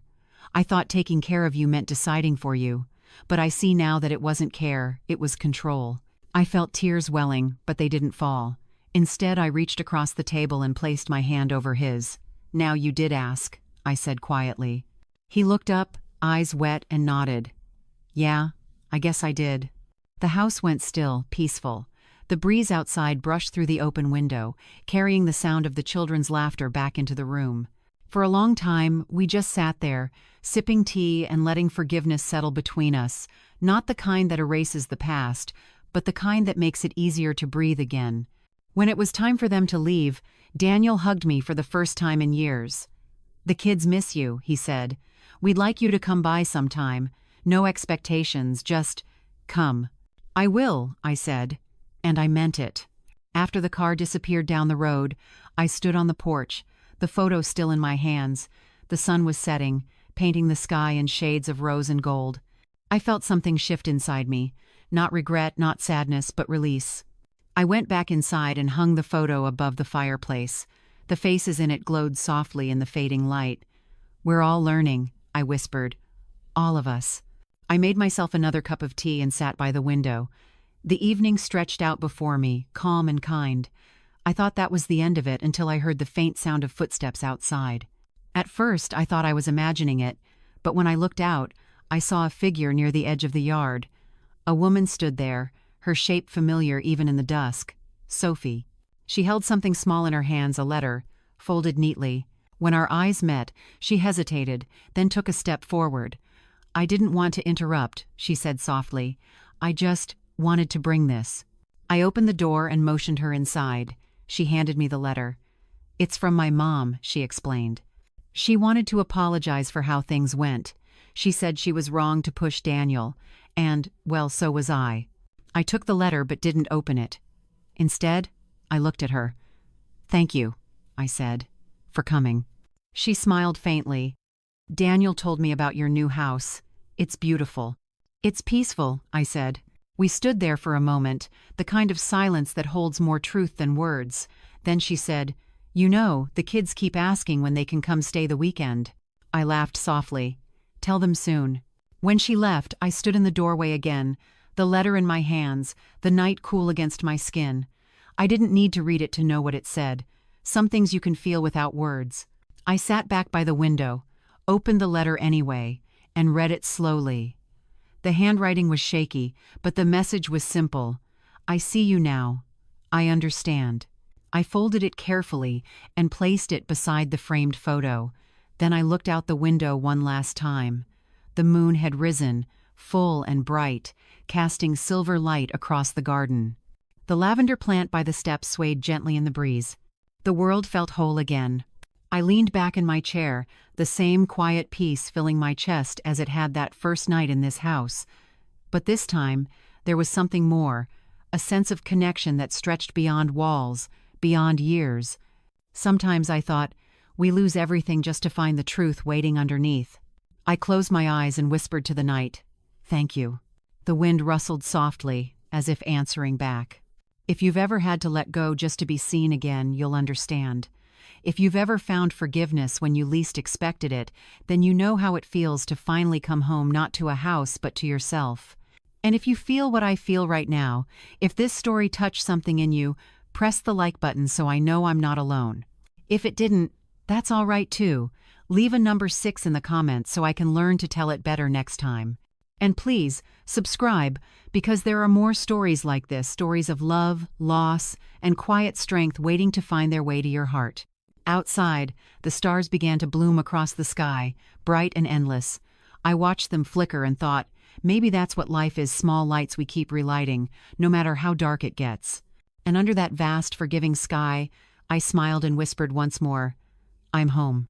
I thought taking care of you meant deciding for you. But I see now that it wasn't care, it was control." I felt tears welling, but they didn't fall. Instead, I reached across the table and placed my hand over his. "Now you did ask," I said quietly. He looked up, eyes wet, and nodded. "Yeah, I guess I did." The house went still, peaceful. The breeze outside brushed through the open window, carrying the sound of the children's laughter back into the room. For a long time, we just sat there, sipping tea and letting forgiveness settle between us, not the kind that erases the past, but the kind that makes it easier to breathe again. When it was time for them to leave, Daniel hugged me for the first time in years. "The kids miss you," he said. "We'd like you to come by sometime. No expectations, just come." "I will," I said, and I meant it. After the car disappeared down the road, I stood on the porch, the photo still in my hands. The sun was setting, painting the sky in shades of rose and gold. I felt something shift inside me, not regret, not sadness, but release. I went back inside and hung the photo above the fireplace. The faces in it glowed softly in the fading light. "We're all learning," I whispered. "All of us." I made myself another cup of tea and sat by the window. The evening stretched out before me, calm and kind. I thought that was the end of it until I heard the faint sound of footsteps outside. At first, I thought I was imagining it, but when I looked out, I saw a figure near the edge of the yard. A woman stood there, her shape familiar even in the dusk. Sophie. She held something small in her hands, a letter, folded neatly. When our eyes met, she hesitated, then took a step forward. "I didn't want to interrupt," she said softly. "I just wanted to bring this." I opened the door and motioned her inside. She handed me the letter. "It's from my mom," she explained. She wanted to apologize for how things went. She said she was wrong to push Daniel, and, well, so was I. I took the letter but didn't open it. Instead, I looked at her. "Thank you," I said, "for coming." She smiled faintly. "Daniel told me about your new house. It's beautiful." "It's peaceful," I said. We stood there for a moment, the kind of silence that holds more truth than words. Then she said, "You know, the kids keep asking when they can come stay the weekend." I laughed softly. "Tell them soon." When she left, I stood in the doorway again, the letter in my hands, the night cool against my skin. I didn't need to read it to know what it said. Some things you can feel without words. I sat back by the window, opened the letter anyway, and read it slowly. The handwriting was shaky, but the message was simple. "I see you now. I understand." I folded it carefully and placed it beside the framed photo. Then I looked out the window one last time. The moon had risen, full and bright, casting silver light across the garden. The lavender plant by the steps swayed gently in the breeze. The world felt whole again. I leaned back in my chair, the same quiet peace filling my chest as it had that first night in this house. But this time, there was something more, a sense of connection that stretched beyond walls, beyond years. Sometimes I thought, we lose everything just to find the truth waiting underneath. I closed my eyes and whispered to the night, "Thank you." The wind rustled softly, as if answering back. If you've ever had to let go just to be seen again, you'll understand. If you've ever found forgiveness when you least expected it, then you know how it feels to finally come home not to a house but to yourself. And if you feel what I feel right now, if this story touched something in you, press the like button so I know I'm not alone. If it didn't, that's all right too. Leave a number 6 in the comments so I can learn to tell it better next time. And please, subscribe, because there are more stories like this, stories of love, loss, and quiet strength waiting to find their way to your heart. Outside, the stars began to bloom across the sky, bright and endless. I watched them flicker and thought, maybe that's what life is, small lights we keep relighting, no matter how dark it gets. And under that vast, forgiving sky, I smiled and whispered once more, "I'm home."